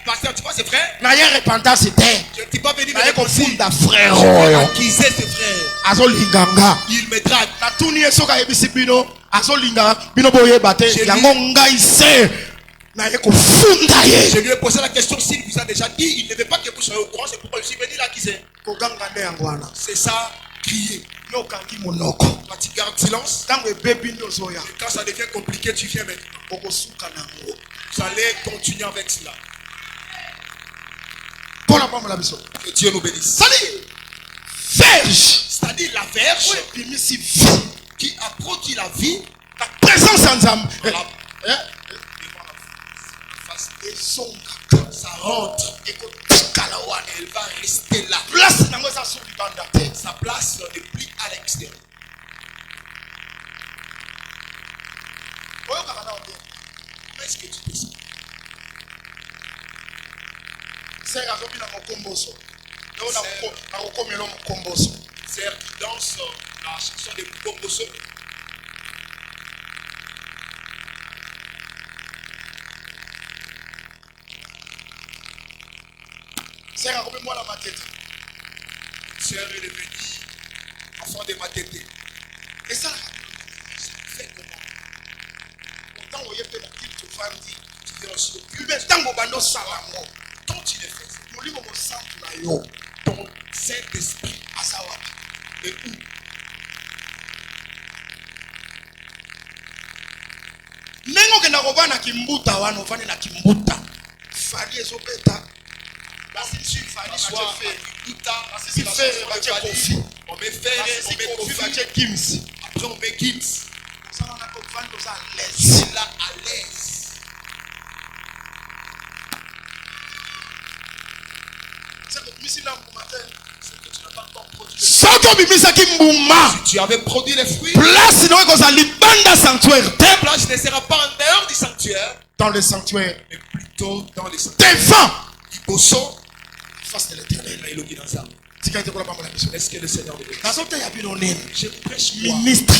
Pasteur, tu vois ses frères? Na yé repentance c'était. Je ne suis pas venu me Na yé réconcilier. confunda frère. Accuser ses frères. Azolinganga. Il me drague. Na tuni esoka yebisi bino. Azolinganga. Bino boye bate. Yango ngai se. Na yé confunda ye. Je lui ai posé la question s'il vous a déjà dit. Il ne veut pas que vous soyez au courant. C'est pourquoi je suis venu l'accuser. Koganga nde yangwana. C'est ça, crier. Nokangi monoko. Quand tu gardes silence, Tango ebebi ndozoya. et quand ça devient compliqué, tu viens maintenant. Okosuka nango. Vous allez continuer avec cela. Pour la pamela biso. Que Dieu nous bénisse. Sali. Verge. C'est-à-dire la verge Ebimisi vie. qui a produit la vie. La présence en Nzambe. Ça rentre. Elle va rester là. Place nango za sur libanda te. Sa place n'est plus à l'extérieur. Est-ce que tu peux ça? C'est Serre qui danse la chanson de Mukomboso. Sœur est devenue enfant de ma tête. Et ça, Fait comment? pourtant, on y a fait la petite femme dit, Tu viens aussi au culte. mais tant qu'on va nous salamon, Quand tu le fais, nous lui, on sent tout là, yo, ton Saint-Esprit à savoir. est où? Nengo ke na kobana kimbuta wana ofane na kimbuta. Fali ezobeta. Basi tu fali soit si faire bache kofi. On met fer, on met Kofi Kofi, bache kims. après on met Gims. Ça on a kofani dans à l'aise. C'est là à l'aise. C'est que misi na matin. C'est que tu n'as pas encore produit. Soko bimisa kimbuma. Si tu avais produit les fruits, Place no ko za libanda sanctuaire. ta place ne sera pas en dehors du sanctuaire, Dans le sanctuaire. mais plutôt dans les sanctuaires. Devant. Iboso, Face de l'éternel. na Elohim dans ça. Tika te kola pamela biso. Est-ce que le Seigneur le bénisse? Nazo te ya bino nene. Je prêche moi. Ministre.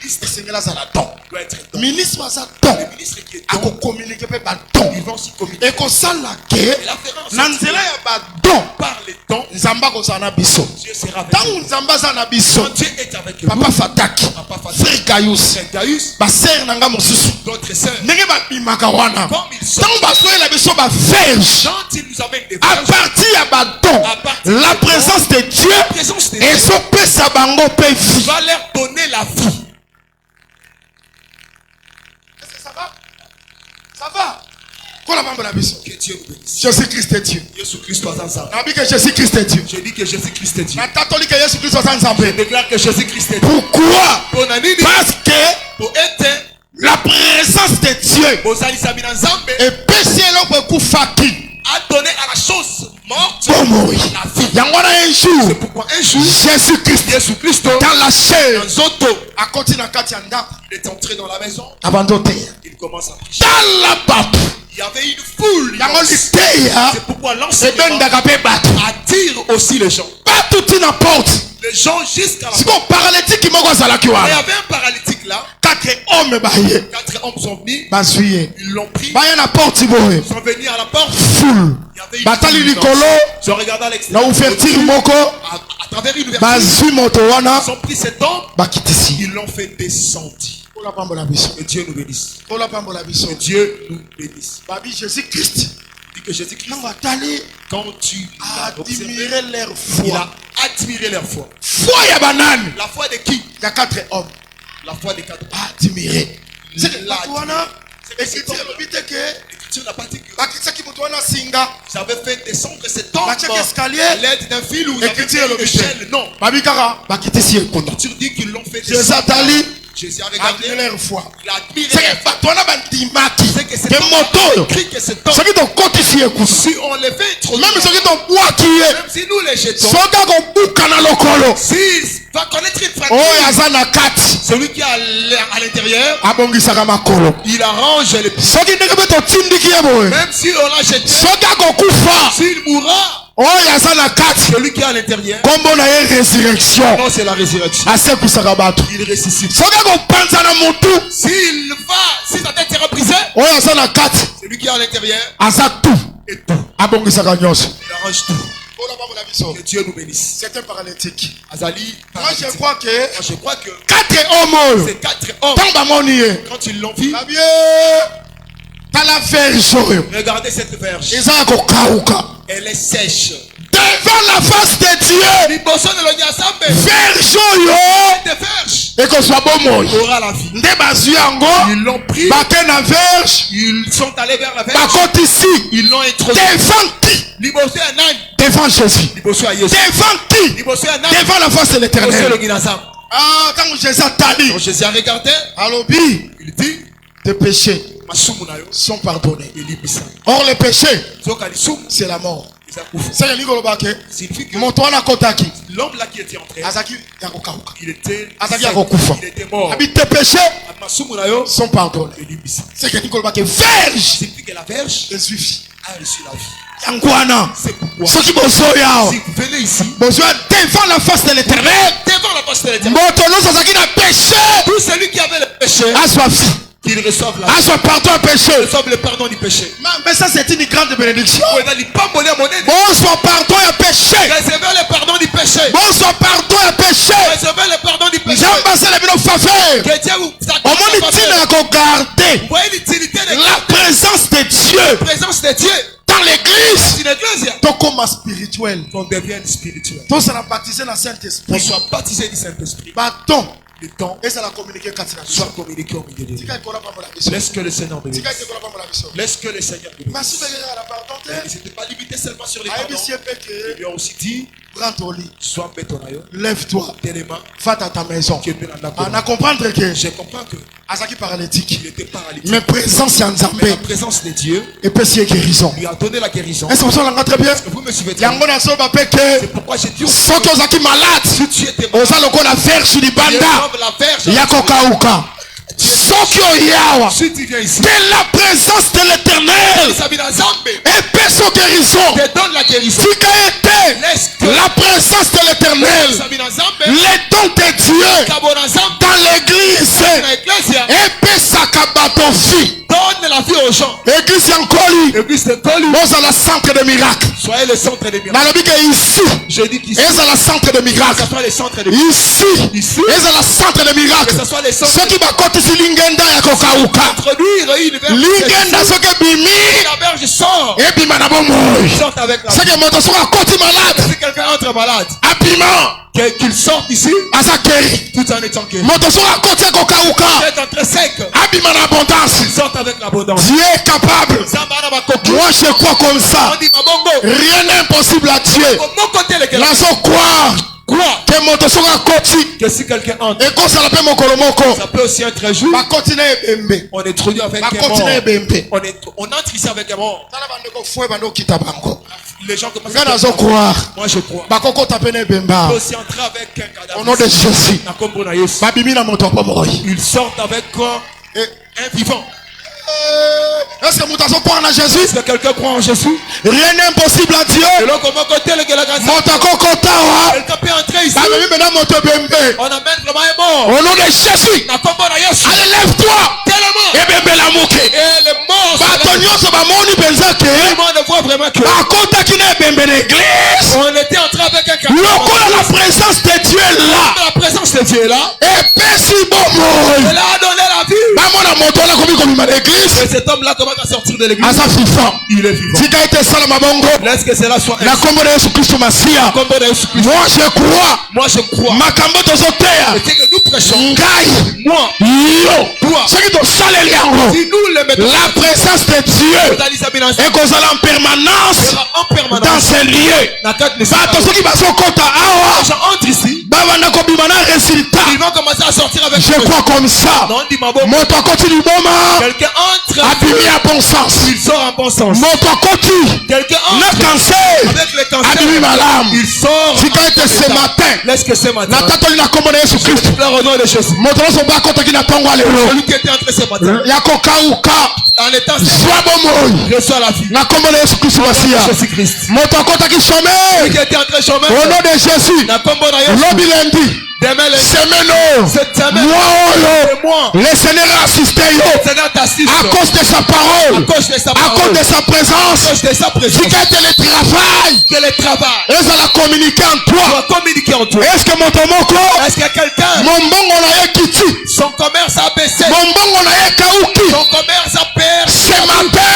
Ministre sengela za la don. Doit être don. Ministre wa za don. Le ministre qui est Ako don, communiquer pe ba don. ils vont s'y communiquer. Ekosala ke Et la faire en na sorte nzela que ya ba don. par les dons, Nzamba kozala na biso. Dieu sera avec Tango nous. nzamba za na biso. Quand Dieu est avec nous, Papa Fataki. Papa Fataki, Frère Gaius. Saint Gaius, Baser nanga mosusu. d'autres sœurs, Ndenge babimaka wana. comme ils sont, Tango basoyela biso ba verge. quand ils nous amènent des À verges, partir ya ba don. à partir La des présence de Dieu. la présence de Dieu Ezopesa bango pe vie. va leur donner la vie. Est-ce que ça va? Ça va? Kola pambola biso. Que Dieu nous bénisse. Jésus-Christ est Dieu. Jésus Christ est ensemble. Nabi que Jésus-Christ est Dieu. Je dis que Jésus Christ est Dieu. Na catholique que Jésus-Christ est ensemble. Je déclare que Jésus Christ est Dieu. Pourquoi? Pour Nanini, Parce que pour être, la présence de Dieu pour Alisabin ensemble, est péché l'homme kufaki. a donné à la chose morte Bon mourir. la vie. Yangwana un C'est jour. pourquoi un jour, Jésus-Christ Jésus Christ, dans la chair. dans Zoto, À côté na kati anda. il est entré dans la maison, Avant d'ôter. il commence à prêcher. Dans la pape. Il y avait une foule. Yango immense. liteya. C'est pourquoi Et l'enseignement ben dakape batu. attire aussi les gens. Pas tout n'importe. Les gens jusqu'à la Si qu'on paralytique moko azalaki Il y wana. avait un paralytique là. 4 hommes baye. 4 hommes sont venus. Bazwiye. Ils l'ont pris. Baya na porte boye. Ils sont venus à la porte. Full. Il y avait une Batali foule likolo. immense. Ils ont regardé à Na l'extérieur. ouverture moko. À travers une ouverture. Bazwi moto wana. Ils ont pris cet homme. Bakitisi. Ils l'ont fait descendre. Kola pambola biso. Que Dieu nous bénisse. Kola pambola biso. Que Dieu nous bénisse. Babi Jésus-Christ. Dit que Jésus-Christ, Nango atali. quand tu l'as observé, Admirer leur il foi. a admiré leur foi. Foi ya banane. La foi de qui? Il y a 4 hommes. La foi des 4 hommes. Admirer. C'est que La- bato wana. C'est Écriture elobi te ke. L'Écriture n'a pas dit que Bakitisaki moto wana singa. j'avais fait descendre cet homme Bacheck à escalier. l'aide d'un fil ou j'avais Écriture fait une elobi échelle. te. Non. Babi kaka. Bakitisi ekondo. L'Écriture dit qu'ils l'ont fait Jésus descendre atali. Jésus a regardé. Admiré leur foi. Il a admiré. C'est que Batouana Bandimaki. C'est que cet Que homme moto. a écrit que cet homme. C'est que ton côté ici écoute. Si on les fait trop. Même ce que ton bois qui est. Même si nous les jetons. Soka ko bukana lokolo. S'il va connaître une fracture. Oh yazana kati. Celui qui a l'air à l'intérieur. Abongisaka makolo. Il arrange les pieds. Soki ndenge beto tindiki yeboye. Même si on l'a jeté. Soka ko kufa. S'il mourra. Oh yazana kati. Celui qui est à l'intérieur. Kombo na ye résurrection. Non, c'est la résurrection. Ase kusaka bato. Il ressuscite. Soka ko panza na mutu. S'il va, si sa tête sera brisée. Oh yazana kati. Celui qui est à l'intérieur. Asa tout. Et tout. Abongisaka nyonso. Il arrange tout. Que Dieu nous bénisse. C'est un paralytique. Azali. Moi je crois que. Moi je crois que. 4 hommes. Ces 4 hommes. Tomba monier. Quand ils l'ont vu. T'as la verge. Regardez cette verge. Elle est sèche. Devant la face de Dieu. Verge yo. Des verges. Et qu'on soit bon moi. Aura la vie. Ils l'ont pris. Na verge. Ils sont allés vers la verge. Ici. Ils l'ont introduit. Devant qui? Devant Jésus. Devant qui? Devant la face de l'Éternel. Ah, quand Jésus a tali. Quand Jésus a regardé. Alobi. Il dit. Tes péchés sont pardonnés. Or les péchés, c'est la mort. C'est l'homme là qui était entré. Il était mort. Tes péchés sont pardonnés. C'est que verge. Que la verge a reçu la vie. C'est pourquoi si vous venez ici, devant la face de l'Éternel, tout celui qui avait le péché, qu'il reçoive la reçoive le pardon du péché. Mais ça c'est une grande bénédiction. Bonsoir pardon et péché. Recevez le pardon du péché. Bonsoir pardon et péché. Recevez le pardon du péché. Que Dieu vous voyez l'utilité de la présence de Dieu. La présence de Dieu. Dans l'église. Donc comme spirituel. On devient spirituel. On sera baptisé dans le Saint-Esprit. On soit baptisé du Saint-Esprit. Bâton. Le temps et ça la communiquer soit communiqué au milieu de nous. Laisse que le Seigneur me bénisse. Laisse que le Seigneur me bénisse. Il n'était pas limité seulement sur les pardons. Il lui a aussi dit, prends ton lit, sois bétonayo, lève-toi, va à ta maison. On a comprendre que je comprends que Azaki paralytique. Il était paralytique. Mais présence en Zambé. La présence de Dieu et puis c'est guérison. Lui a donné la guérison. Est-ce que vous l'avez très bien? Vous me suivez. C'est pourquoi j'ai dit ceux qui sont malades. Si tu étais malade, on a la verge du banda. Yakokauka. Si tu viens ici, de la présence de l'Éternel et paix sur guérison. Te donne la guérison. La présence de l'Éternel, les dons de Dieu dans l'église et paix sa kabatofi. Donne la vie aux gens. Église Yankoli. Église de Koli. Nous allons centre de miracles. Soyez le centre de miracles. Ici. Je dis qu'ici. Nous allons centre de miracles. Que ce soit le centre de miracles. Ici. Nous allons centre de miracles. Que ce soit le centre. Ceux qui va côté si lingenda ya kokauka. Introduire une verge. Lingenda ceux qui bimi. La verge sort. Et bima na bomoy. Sort avec la. Ceux qui montent sur un côté malade. Si quelqu'un entre malade. Abima. Qu'il sorte ici. Tout en étant guéri. D'être entre sec. Abima l'abondance. Il sort avec l'abondance. Dieu est capable. Moi je crois comme ça. Rien n'est impossible à Dieu. Laissons croire. Que si quelqu'un entre, et qu'on s'appelle mon colomoko, ça peut aussi être un jour. On est introduit avec un mort. On entre ici avec un mort. Les gens commencent à croire. Moi je crois. On peut aussi entrer avec un cadavre. Au nom de Jésus. Ils sortent avec un vivant. Est-ce que nous croire en Jésus? Est-ce que quelqu'un croit en Jésus? Rien n'est impossible à Dieu. Quelqu'un peut entrer ici. On amène vraiment un mort. Au nom de Jésus. Allez, lève-toi. Et les morts. On ne voit vraiment que. On était entré avec un cadavre. La présence de Dieu est là. La présence de Dieu est là. Et elle a donné la vie. Et cet homme-là commence à sortir de l'église. Il est vivant. Laisse que cela soit moi je crois. Moi je crois. Et c'est que nous prêchons. Moi. Toi. Si nous le mettons. La présence de Dieu. Et qu'on soit en permanence. En permanence. Dans ces lieux. Les gens entrent ici. Ils vont commencer à sortir avec je crois comme ça. Non, dis-moi bon. Quelqu'un entre. Abîmé à bon sens. Il sort en bon sens. Quelqu'un entre. Avec le cancer. Il sort. Ce matin. Laisse que ce matin. Je pleure au nom de Jésus. Celui qui était entré ce matin. En état reçoit la vie. Jésus-Christ. Celui qui était entré chômeur. Au nom de Jésus. Demain, cette semaine, le Seigneur a assisté à cause de sa parole, à cause de sa présence, si que le travail et ça l'a communiqué en toi. Est-ce que mon tomoko, est-ce qu'il y a quelqu'un, mon bon on a équité, son commerce a baissé, mon bon on a équité, son commerce a perdu ce matin,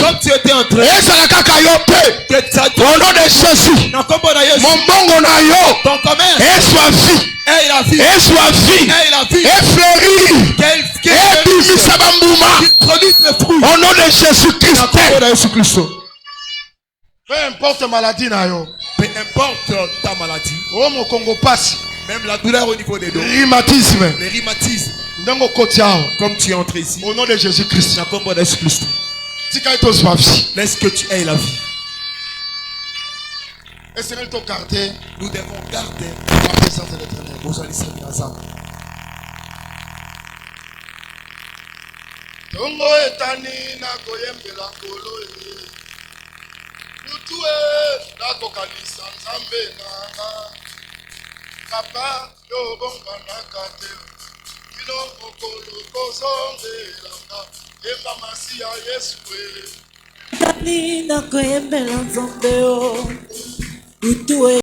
comme tu étais entré, et ça l'a cacayoté, au nom de Jésus, mon bon on a yo, ton commerce, et soit vie, et la vie, et soit vie, et fleurit, et bimisa bambouma, produit le fruit, au nom de Jésus-Christ. Peu importe maladie na yo, peu importe ta maladie, oh mon Congo passe, même la douleur au niveau des dos, rhumatisme, les rhumatismes, comme tu es entré ici, au nom de Jésus-Christ, laisse que tu aies la vie. Nous devons garder la présence de l'Éternel. Vous allez servir ensemble. Tongo etani na koyembela kolo e. Mutue na kokanisa nzambe nanga. Papa yo bonga na kate. Mino mokolo kozongelanga. Emba masi ya Yesu e. Etani na koyembela nzambe o. Mutue